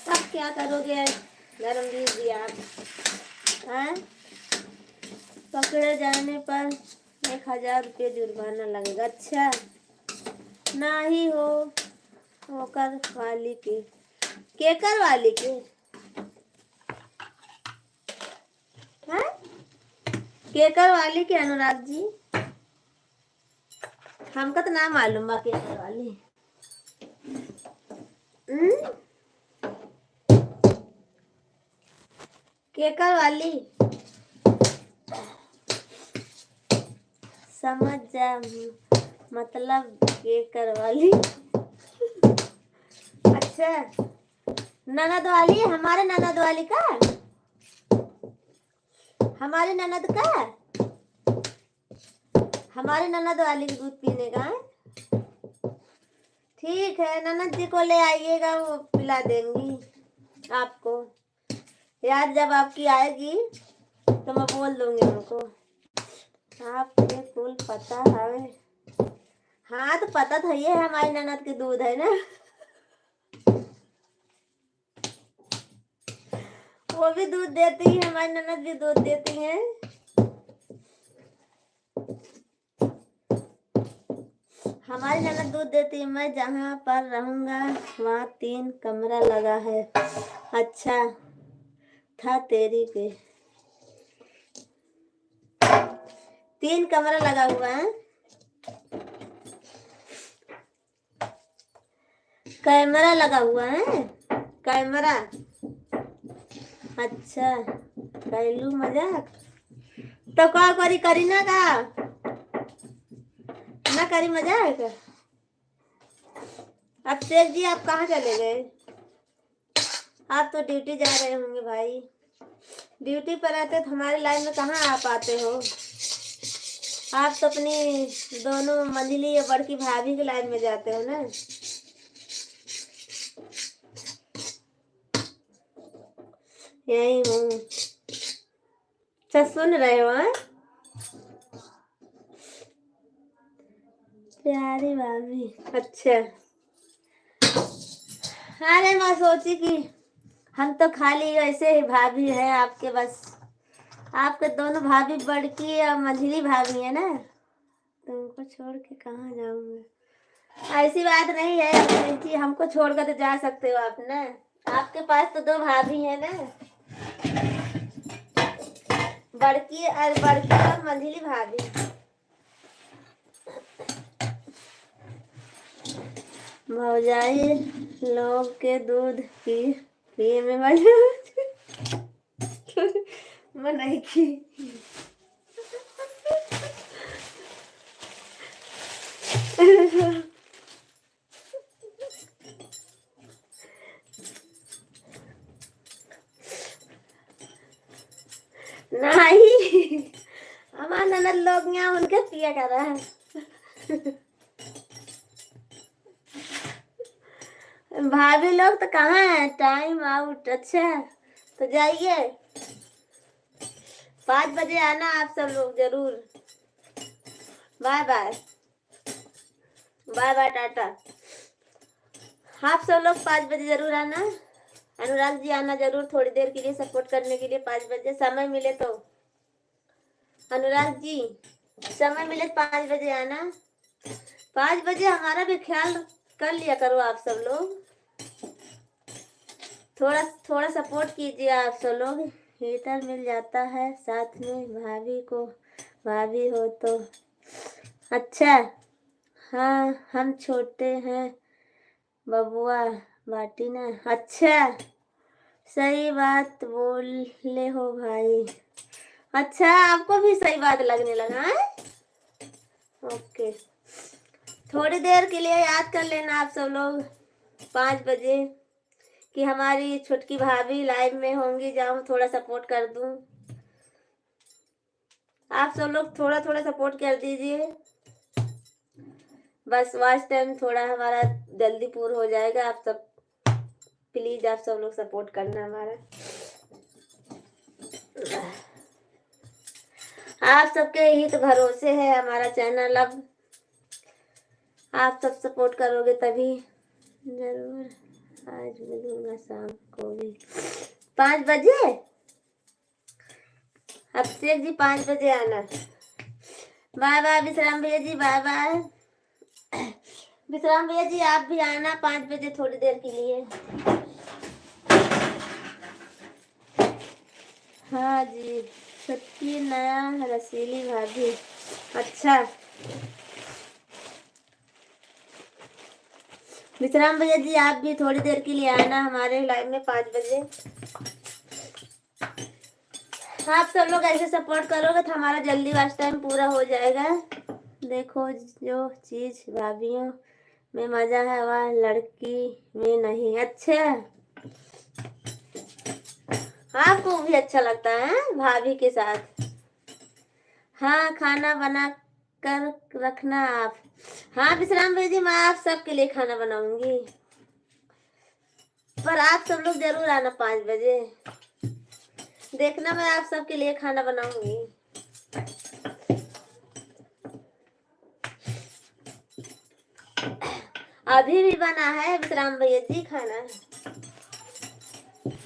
अब क्या करोगे धर्मवीर जी आप? हैं पकड़े जाने पर 1000 रुपये जुर्माना लगेगा। अच्छा ना ही हो होकर वाली के, केकर वाली के हैं? केकर वाली के अनुराग जी, हमका तो ना मालूम बा केकर वाली। केकर वाली समझ जा, मतलब केकर वाली। अच्छा, ननद वाली, हमारे ननद वाली का, हमारे ननद का, हमारे ननद वाली के दूध पीने का है। ठीक है, ननद जी को ले आइएगा, वो पिला देंगी आपको। याद जब आपकी आएगी तो मैं बोल दूंगी उनको। आपके कुल पता है। हाँ तो पता था, ये हमारी ननद के दूध है ना। वो भी दूध देती है, हमारी ननद भी दूध देती है। हमारी ननद दूध देती है। मैं जहाँ पर रहूंगा वहाँ 3 कमरा लगा है। अच्छा था तेरी के 3 कमरा लगा हुआ है। कैमरा लगा हुआ है, कैमरा। अच्छा, कैलू मजाक तो का करी, करी ना का ना करी मजाक। अब शेख जी आप कहाँ चले गए? आप तो ड्यूटी जा रहे होंगे भाई। ड्यूटी पर रहते तो हमारे लाइन में कहाँ आ पाते हो। आप तो अपनी दोनों मंझली या बड़की भाभी के लाइन में जाते हो ना। यही हूँ। अच्छा सुन रहे हो? हाँ, प्यारी भाभी। अच्छा, अरे मैं सोची कि हम तो खाली ऐसे ही भाभी है आपके, बस आपके दोनों भाभी बड़की और मंझली भाभी है ना, तुमको छोड़ के कहाँ जाऊंगा। ऐसी बात नहीं है जी, हमको छोड़कर तो जा सकते हो आप ना। आपके पास तो 2 भाभी है ना, बड़की और मंझली भाभी। भौजाई लोग के दूध पिए में मजा मैं नहीं की। नहीं, हमारा ननद लोग यहाँ उनके पिया कर रहा है। भाभी लोग तो कहाँ है, टाइम आउट। अच्छा तो जाइए, 5 बजे आना आप सब लोग जरूर। Bye bye, bye bye, tata. आप सब लोग 5 बजे जरूर आना। अनुराग जी आना जरूर, थोड़ी देर के लिए सपोर्ट करने के लिए। 5 बजे समय मिले तो, अनुराग जी समय मिले 5 बजे आना। 5 बजे हमारा भी ख्याल कर लिया करो आप सब लोग। थोड़ा थोड़ा सपोर्ट कीजिए आप सब लोग। हीटर मिल जाता है साथ में भाभी को, भाभी हो तो अच्छा। हाँ हम छोटे हैं बबुआ बाटी ना। अच्छा, सही बात बोले हो भाई। अच्छा, आपको भी सही बात लगने लगा है। ओके, थोड़ी देर के लिए याद कर लेना आप सब लोग 5 बजे कि हमारी छुटकी भाभी लाइव में होंगी, जाऊं थोड़ा सपोर्ट कर दूं। आप सब लोग थोड़ा थोड़ा सपोर्ट कर दीजिए, बस वॉच टाइम थोड़ा हमारा जल्दी पूरा हो जाएगा। आप सब प्लीज, आप सब लोग सपोर्ट करना हमारा। आप सबके ही तो भरोसे है हमारा चैनल। अब आप सब सपोर्ट करोगे तभी। जरूर आज मिलूंगा शाम को भी 5 बजे। अभिषेक जी 5 बजे आना। बाय बाय विश्राम भैया जी, बाय बाय। विश्राम भैया जी आप भी आना 5 बजे थोड़ी देर के लिए। हाँ जी, सबकी नया रसीली भाभी। अच्छा, विश्राम भैया जी आप भी थोड़ी देर के लिए आना हमारे लाइव में 5 बजे। आप सब लोग ऐसे सपोर्ट करोगे तो हमारा जल्दी वाच टाइम पूरा हो जाएगा। देखो जो चीज भाभीियों में मजा है वह लड़की में नहीं। अच्छा, आपको भी अच्छा लगता है भाभी के साथ? हाँ, खाना बना कर रखना आप। हाँ विश्राम भाई जी, मैं आप सबके लिए खाना बनाऊंगी, पर आप सब लोग जरूर आना 5 बजे। देखना मैं आप सबके लिए खाना बनाऊंगी। अभी भी बना है विश्राम भैया जी खाना।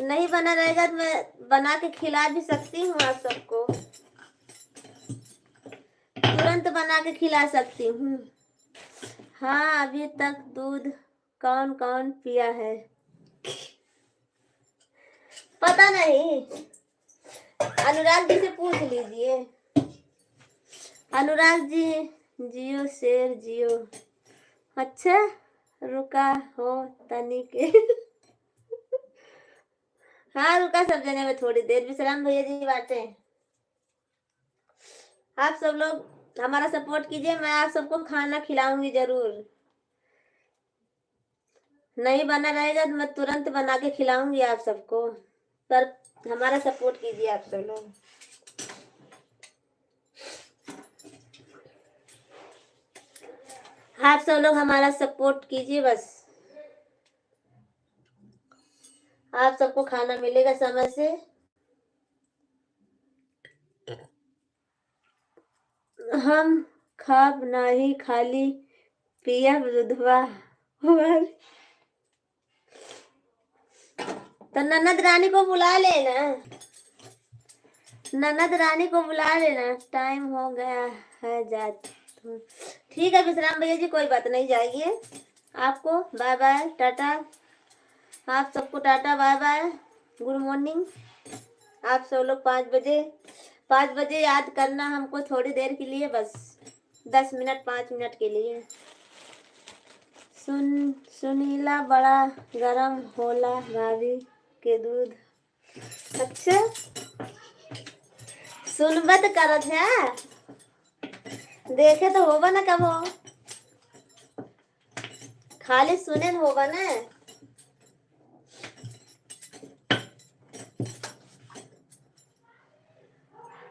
नहीं बना रहेगा तो मैं बना के खिला भी सकती हूँ आप सबको, तुरंत बना के खिला सकती हूँ। हाँ, अभी तक दूध कौन कौन पिया है पता नहीं, अनुराग जी से पूछ लीजिए। अनुराग जी, जियो शेर जियो। अच्छा, रुका हो तनी के हाँ रुका सब जने में थोड़ी देर। विश्राम भैया जी बातें, आप सब लोग हमारा सपोर्ट कीजिए, मैं आप सबको खाना खिलाऊंगी जरूर। नहीं बना रहेगा तो मैं तुरंत बना के खिलाऊंगी आप सबको, पर हमारा सपोर्ट कीजिए आप सब लोग। आप सब लोग हमारा सपोर्ट कीजिए बस, आप सबको खाना मिलेगा समय से। हम खाब नाही खाली पियब दूधवा हमारी। तो ननद रानी को बुला लेना, ननद रानी को बुला लेना, टाइम हो गया है जात। ठीक है विश्राम भैया जी, कोई बात नहीं, जाइए। आपको बाय बाय टाटा, आप सबको tata bye bye, good morning. आप सब लोग 5 बजे याद करना हमको, थोड़ी देर के लिए बस, 10 मिनट 5 मिनट के लिए। सुनीला बड़ा गरम होला भाभी के दूध। अच्छा, सुनबत करत है, देखे तो होगा ना कब हो, खाली सुने होगा ना।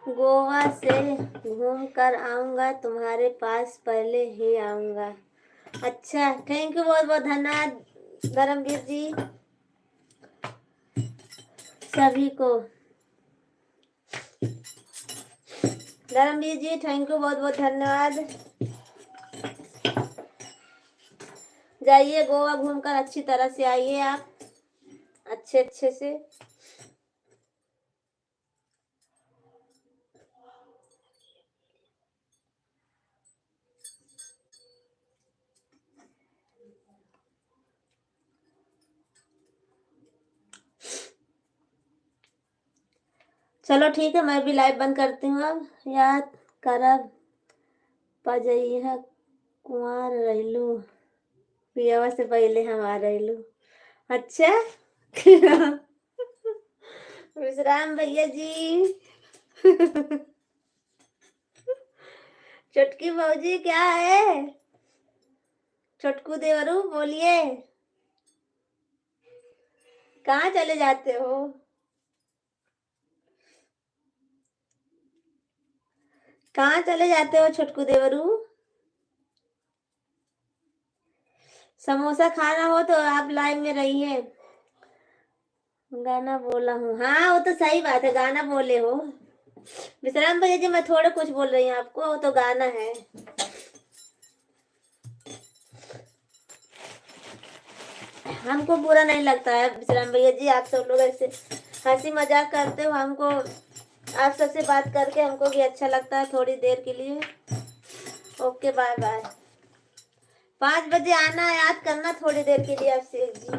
गोवा से घूम कर आऊंगा तुम्हारे पास, पहले ही आऊंगा। अच्छा, थैंक यू, बहुत बहुत धन्यवाद धर्मवीर जी सभी को। धर्मवीर जी थैंक यू, बहुत बहुत धन्यवाद। जाइए गोवा घूमकर अच्छी तरह से आइए आप, अच्छे से। चलो ठीक है, मैं भी लाइव बंद करती हूँ अब। याद करब पजइहा कुंवर रहलू, पियावा से पहले हम आ रहलू। अच्छा विश्राम भैया जी चुटकी भौजी क्या है? छोटकू देवरू बोलिए, कहाँ चले जाते हो? कहाँ चले जाते हो छोटकू देवरू? समोसा खाना हो तो आप लाइव में रहिए। गाना बोला हूँ, हाँ वो तो सही बात है, गाना बोले हो। विश्राम भैया जी मैं थोड़ा कुछ बोल रही हूँ आपको, वो तो गाना है। हमको बुरा नहीं लगता है विश्राम भैया जी, आप सब लोग ऐसे हंसी मजाक करते हो, हमको आप सबसे बात करके हमको भी अच्छा लगता है थोड़ी देर के लिए। ओके बाय बाय, 5 बजे आना, याद करना थोड़ी देर के लिए आपसे जी।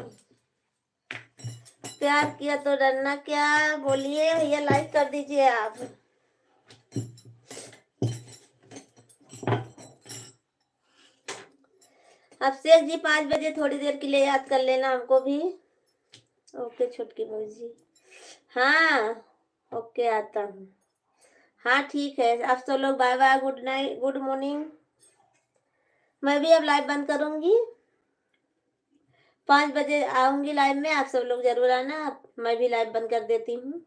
प्यार किया तो डरना क्या, बोलिए भैया, लाइक कर दीजिए आप। अब शेख जी 5 बजे थोड़ी देर के लिए याद कर लेना हमको भी। ओके छोटकी भौजी, हाँ ओके आता हूँ। हाँ ठीक है, अब तो लोग bye bye, good night, good morning. मैं भी अब लाइव बंद करूंगी, 5 बजे आऊंगी लाइव में, आप सब लोग जरूर आना। मैं भी लाइव बंद कर देती हूँ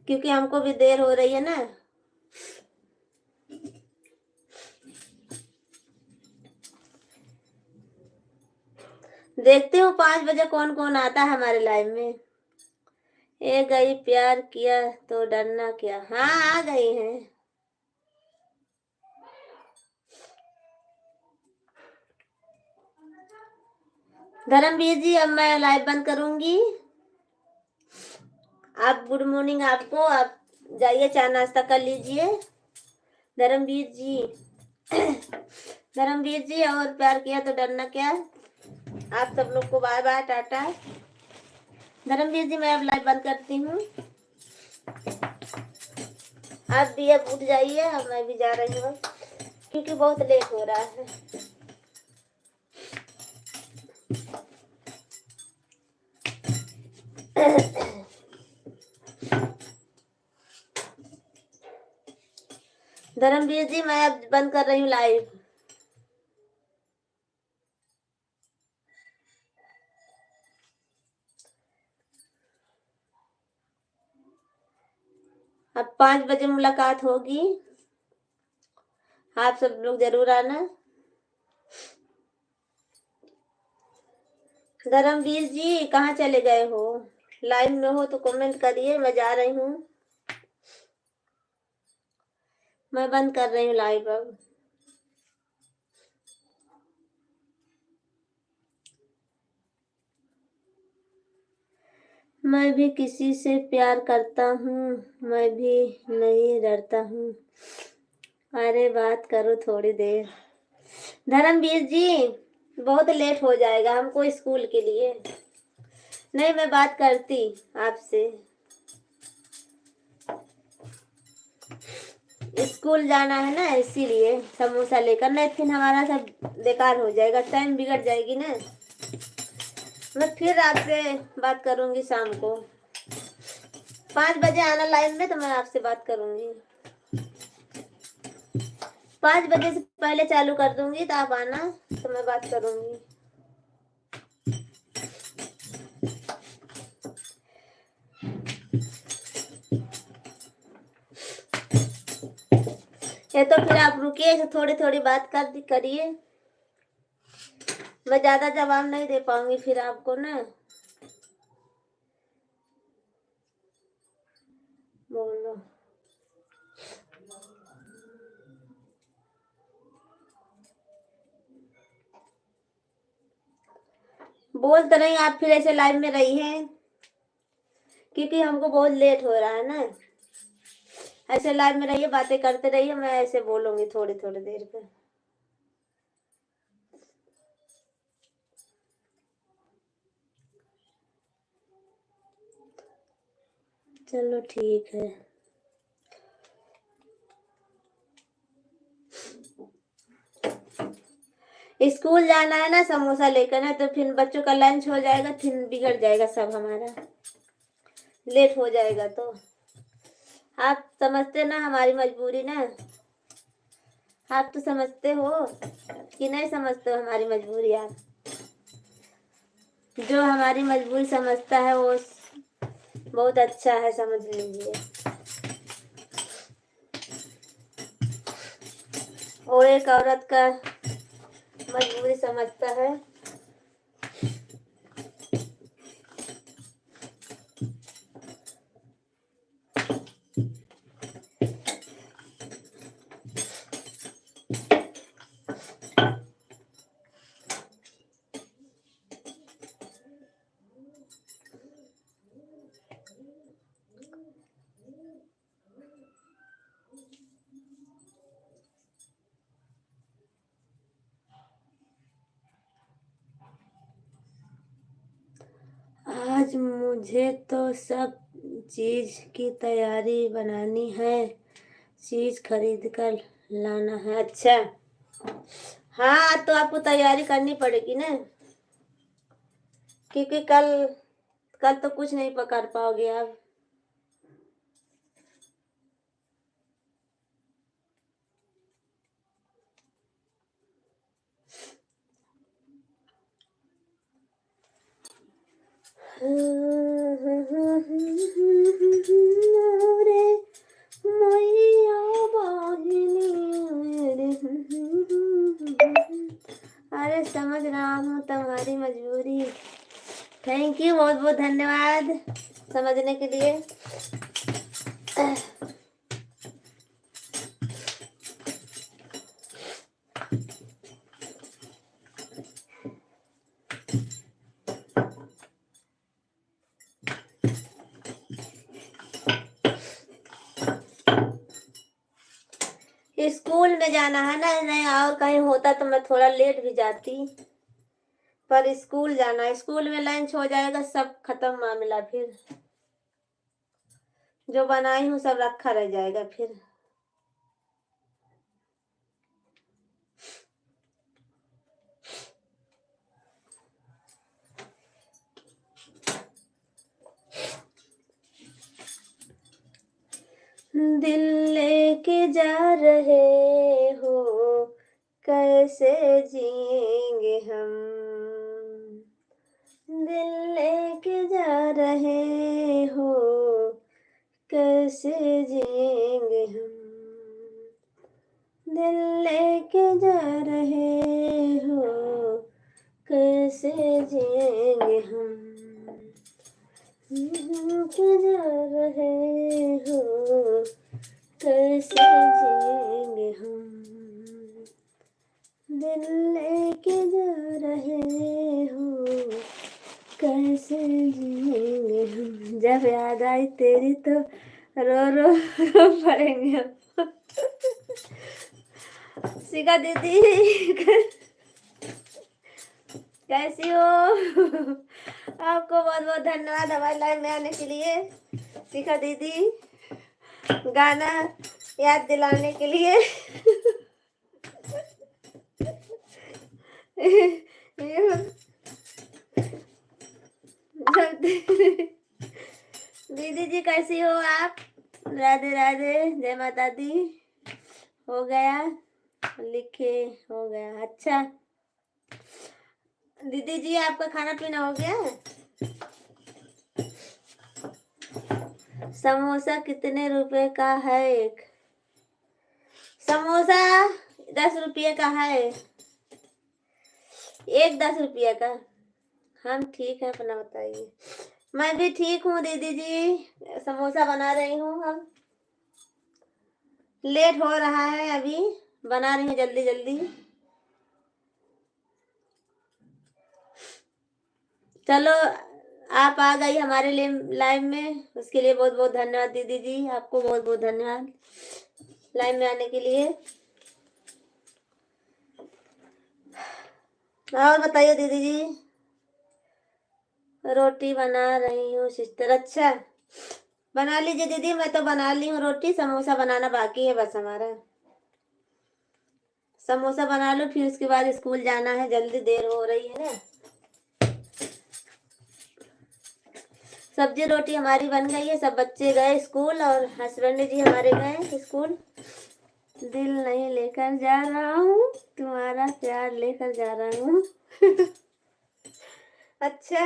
क्योंकि हमको भी देर हो रही है ना। देखती हूँ 5 बजे कौन कौन आता है हमारे लाइव में। ए गई प्यार किया तो डरना क्या। हाँ आ गई हैं। धर्मवीर जी अब मैं लाइव बंद करूंगी। आप गुड मॉर्निंग आपको, आप जाइए चाय नाश्ता कर लीजिए। धर्मवीर जी धर्मवीर जी, और प्यार किया तो डरना क्या। आप सब लोग को बाय बाय, टाटा। धर्मवीर जी मैं अब लाइव बंद करती हूँ, आप भी अब उठ जाइए, अब मैं भी जा रही हूँ क्योंकि बहुत लेट हो रहा है। धर्मवीर जी मैं अब बंद कर रही हूँ लाइव। अब 5 बजे मुलाकात होगी, आप सब लोग जरूर आना। धर्मवीर जी कहाँ चले गए हो, लाइव में हो तो कमेंट करिए, मैं जा रही हूँ, मैं बंद कर रही हूँ लाइव अब। मैं भी किसी से प्यार करता हूँ, मैं भी नहीं डरता हूँ। अरे बात करो थोड़ी देर। धर्मवीर जी बहुत लेट हो जाएगा हमको स्कूल के लिए। नहीं मैं बात करती आपसे, स्कूल जाना है ना इसीलिए समोसा लेकर, नहीं फिर हमारा सब बेकार हो जाएगा, टाइम बिगड़ जाएगी ना। मैं फिर आपसे बात करूंगी शाम को 5 बजे आना लाइव में, तो मैं आपसे बात करूंगी। 5 बजे से पहले चालू कर दूंगी तो आप आना, तो मैं बात करूंगी। ये तो फिर आप रुकिए, थोड़ी थोड़ी बात करिए, मैं ज्यादा जवाब नहीं दे पाऊंगी फिर आपको ना। बोलो बोल तो नहीं, आप फिर ऐसे लाइव में रही हैं क्योंकि हमको बहुत लेट हो रहा है ना। ऐसे लाइव में रहिए, बातें करते रहिए, मैं ऐसे बोलूंगी थोड़ी थोड़ी देर पे। चलो ठीक है। स्कूल जाना है ना समोसा लेकर ना, तो फिर बच्चों का लंच हो जाएगा, फिर बिगड़ जाएगा सब हमारा, लेट हो जाएगा। तो आप समझते ना हमारी मजबूरी ना, आप तो समझते हो कि नहीं समझते हो हमारी मजबूरी। आप जो हमारी मजबूरी समझता है वो बहुत अच्छा है, समझ लीजिए। वो एक औरत का मजबूरी समझता है। आज मुझे तो सब चीज की तैयारी बनानी है, चीज खरीद कर लाना है। अच्छा हाँ, तो आपको तैयारी करनी पड़ेगी ना, क्योंकि कल कल तो कुछ नहीं पकड़ पाओगे आप। रे मैया बहिनी मेरे। अरे समझ रहा हूँ तुम्हारी मजबूरी। थैंक यू, बहुत बहुत धन्यवाद समझने के लिए। स्कूल में जाना है ना, नहीं और कहीं होता तो मैं थोड़ा लेट भी जाती, पर स्कूल जाना है। स्कूल में लंच हो जाएगा, सब खत्म मामला, फिर जो बनाई हूँ सब रखा रह जाएगा फिर। दिल लेके जा रहे हो, कैसे जिएंगे हम। दिल लेके जा रहे हो, कैसे जिएंगे हम। दिल लेके जा रहे हो, कैसे जिएंगे हम। लेके जा रहे हो, कैसे जिएंगे हम। दिल लेके जा रहे हो, कैसे जिएंगे हम। जब याद आई तेरी तो रो रो रो पड़ेंगे हम। शिखा दीदी कैसी हो? आपको बहुत बहुत धन्यवाद हमारे लाइव में आने के लिए। शिखा दीदी गाना याद दिलाने के लिए। दीदी जी कैसी हो आप? राधे राधे, जय माता दी। हो गया लिखे, हो गया। अच्छा दीदी जी आपका खाना पीना हो गया? समोसा कितने रुपए का है एक? समोसा 10 रुपये का है एक, 10 रुपये का। हम ठीक है, अपना बताइए। मैं भी ठीक हूँ दीदी जी, समोसा बना रही हूँ। हम लेट हो रहा है, अभी बना रही हूँ जल्दी जल्दी। चलो आप आ गई हमारे लिए लाइव में, उसके लिए बहुत बहुत धन्यवाद दीदी जी। आपको बहुत बहुत धन्यवाद लाइव में आने के लिए। और बताइए दीदी जी। रोटी बना रही हूँ सिस्टर। अच्छा बना लीजिए दीदी, मैं तो बना ली हूँ रोटी, समोसा बनाना बाकी है बस हमारा। समोसा बना लो, फिर उसके बाद स्कूल जाना है, जल्दी देर हो रही है ना। सब्जी रोटी हमारी बन गई है, सब बच्चे गए स्कूल और हस्बैंड जी हमारे गए स्कूल। दिल नहीं लेकर जा रहा हूँ, तुम्हारा प्यार लेकर जा रहा हूँ। अच्छा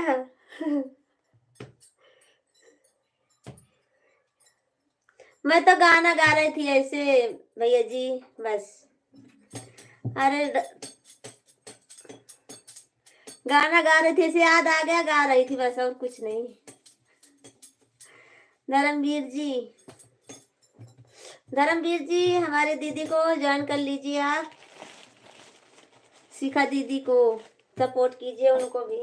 मैं तो गाना गा रही थी ऐसे भैया जी, बस। अरे गाना गा रही थी, ऐसे याद आ गया, गा रही थी बस, और कुछ नहीं। धर्मवीर जी, धर्मवीर जी हमारे दीदी को ज्वाइन कर लीजिए आप। शिखा दीदी को सपोर्ट कीजिए, उनको भी।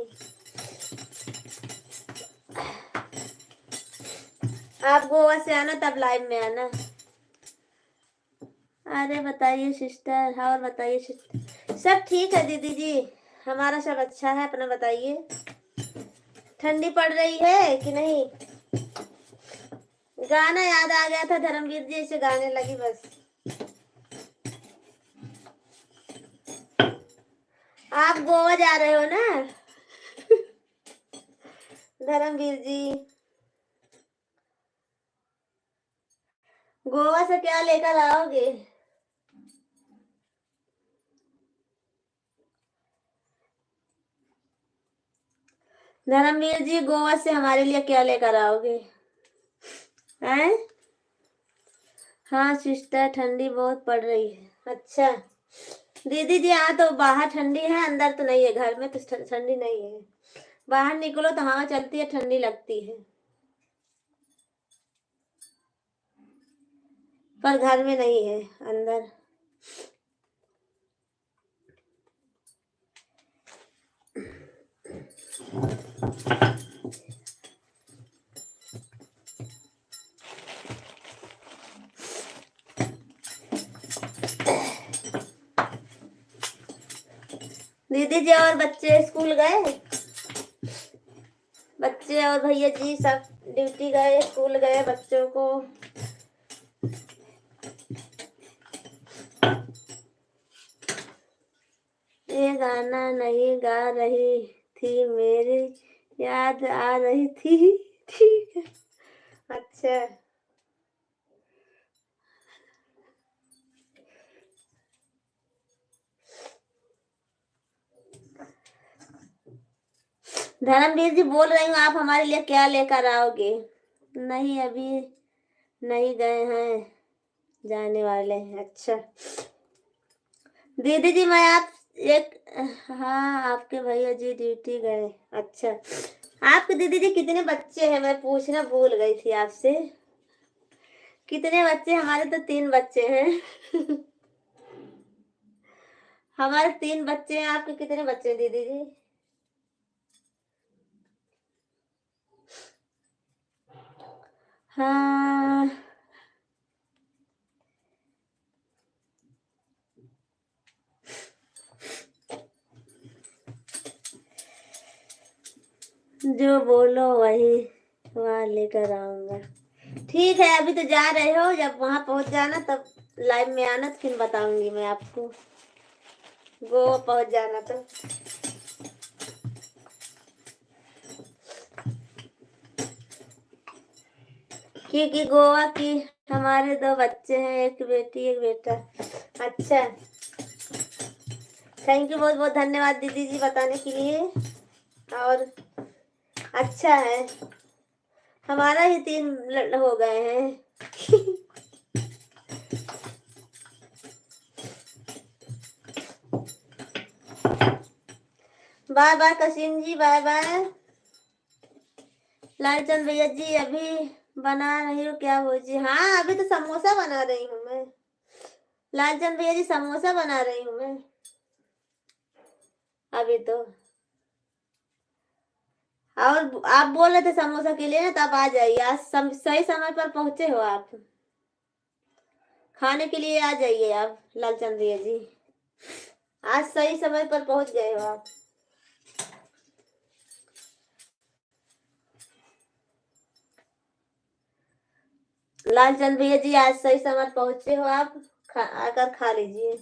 आप गोवा से आना, तब लाइव में आना। अरे बताइए सिस्टर, और बताइए सिस्टर। सब ठीक है दीदी जी, हमारा सब अच्छा है, अपना बताइए। ठंडी पड़ रही है कि नहीं? गाना याद आ गया था धर्मवीर जी, से गाने लगी बस। आप गोवा जा रहे हो ना धर्मवीर जी? गोवा से क्या लेकर आओगे? धर्मवीर जी गोवा से हमारे लिए क्या लेकर आओगे? हैं? हाँ सिस्टर, ठंडी बहुत पड़ रही है। अच्छा दीदी जी, यहाँ तो बाहर ठंडी है, अंदर तो नहीं है। घर में तो ठंडी नहीं है। बाहर निकलो तो हवा चलती है, ठंडी लगती है, पर घर में नहीं है, अंदर। दीदी जी और बच्चे स्कूल गए? बच्चे और भैया जी सब ड्यूटी गए, स्कूल गए। बच्चों को ये गाना नहीं गा रही थी, मेरी याद आ रही थी। ठीक है। अच्छा धर्मवीर जी बोल रही हूँ, आप हमारे लिए क्या लेकर आओगे? नहीं अभी नहीं गए हैं, जाने वाले हैं। अच्छा दीदी जी मैं आप एक, हाँ आपके भैया जी ड्यूटी गए। अच्छा आपके दीदी जी कितने बच्चे हैं? मैं पूछना भूल गई थी आपसे, कितने बच्चे? हमारे तो 3 बच्चे हैं। हमारे 3 बच्चे हैं, आपके कितने बच्चे हैं दीदी जी? हाँ जो बोलो वही वहाँ लेकर आऊंगा। ठीक है अभी तो जा रहे हो, जब वहां पहुंच जाना तब लाइव में आना, तो फिर बताऊंगी मैं आपको। गोवा पहुंच जाना तो। क्योंकि गोवा की हमारे 2 बच्चे हैं, एक बेटी एक बेटा। अच्छा थैंक यू, बहुत बहुत धन्यवाद दीदी जी बताने के लिए। और अच्छा है, हमारा ही 3 हो गए हैं। बाय बाय कसीम जी, बाय बाय। लालचंद भैया जी अभी बना रही हो क्या भौजी? हाँ अभी तो समोसा बना रही हूँ मैं। लालचंद भैया जी समोसा बना रही हूँ मैं अभी तो। और आप बोल रहे थे समोसा के लिए ना, तो आप आ जाइए। आज सही समय पर पहुंचे हो आप, खाने के लिए आ जाइए आप लालचंद भैया जी। आज सही समय पर पहुंच गए हो आप। लालचंद भैया जी आज सही समय पहुंचे हो आप, आकर खा लीजिए।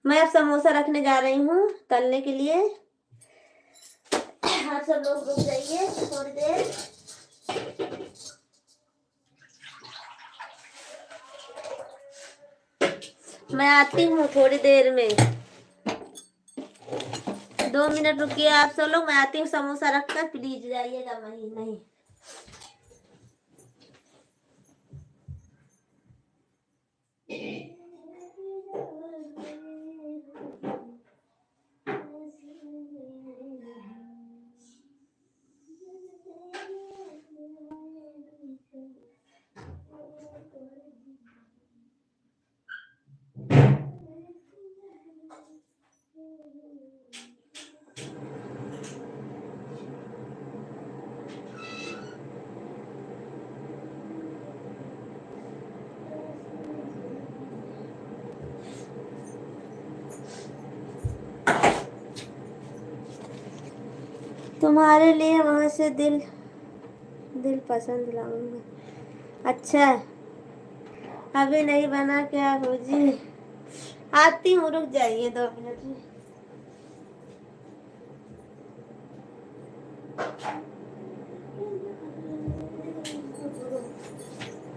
मैं अब समोसा रखने जा रही हूँ तलने के लिए। आप सब लोग रुक जाइए थोड़ी देर। मैं आती हूँ थोड़ी देर में, 2 मिनट रुकिए आप सब लोग, मैं आती हूँ। समोसा रखकर प्लीज जाइएगा वहीं नहीं। तुम्हारे लिए वहां से दिल पसंद लाऊंगा। अच्छा अभी नहीं बना क्या भौजी? आती हूँ, रुक जाइए 2 मिनट में।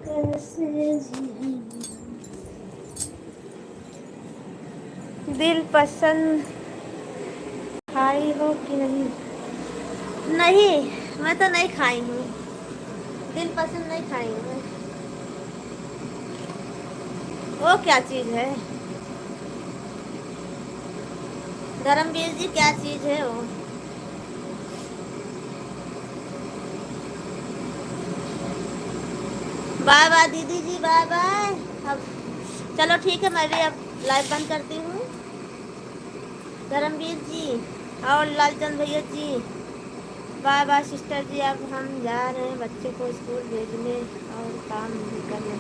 कैसे जी दिल पसंद खाई हो कि नहीं? नहीं, मैं तो नहीं खाई हूँ। दिल पसंद नहीं खाई हूँ मैं। वो क्या चीज़ है? धर्मवीर जी, क्या चीज़ है वो? बाय बाय दीदी जी, बाय बाय। अब चलो ठीक है, मैं भी अब लाइव बंद करती हूँ। धर्मवीर जी और लालचंद भैया जी, बाय बाय सिस्टर जी। अब हम जा रहे हैं बच्चे को स्कूल भेजने और काम भी करने।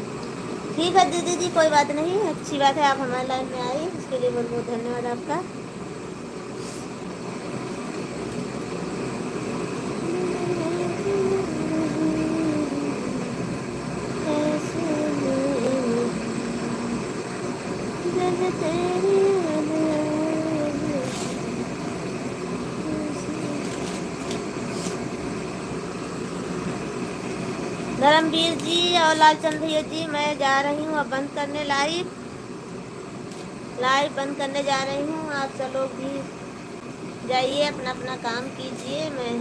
ठीक है दीदी जी, कोई बात नहीं, अच्छी बात है आप हमारे लाइन में आई, इसके लिए बहुत बहुत धन्यवाद आपका। धर्मवीर जी और लालचंद भैया जी, मैं जा रही हूँ अब बंद करने, लाइव बंद करने जा रही हूँ। आप सब लोग भी जाइए, अपना अपना काम कीजिए। मैं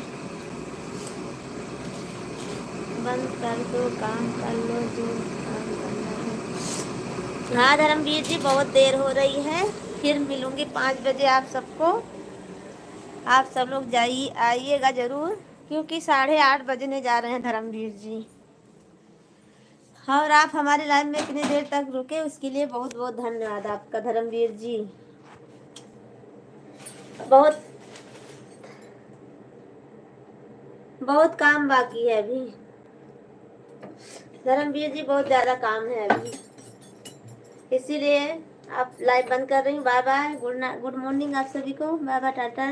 बंद कर दो, काम कर लो जो काम करना है। हाँ धर्मवीर जी, बहुत देर हो रही है, फिर मिलूंगी 5 बजे आप सबको। आप सब लोग जाइए, आइएगा ज़रूर, क्योंकि 8:30 बजने जा रहे हैं धर्मवीर जी। और आप हमारे लाइन में इतनी देर तक रुके, उसके लिए बहुत बहुत धन्यवाद आपका धर्मवीर जी। बहुत बहुत काम बाकी है अभी धर्मवीर जी, बहुत ज़्यादा काम है अभी, इसीलिए आप लाइव बंद कर रही हूँ। बाय बाय, गुड मॉर्निंग आप सभी को, बाय बाय, टाटा।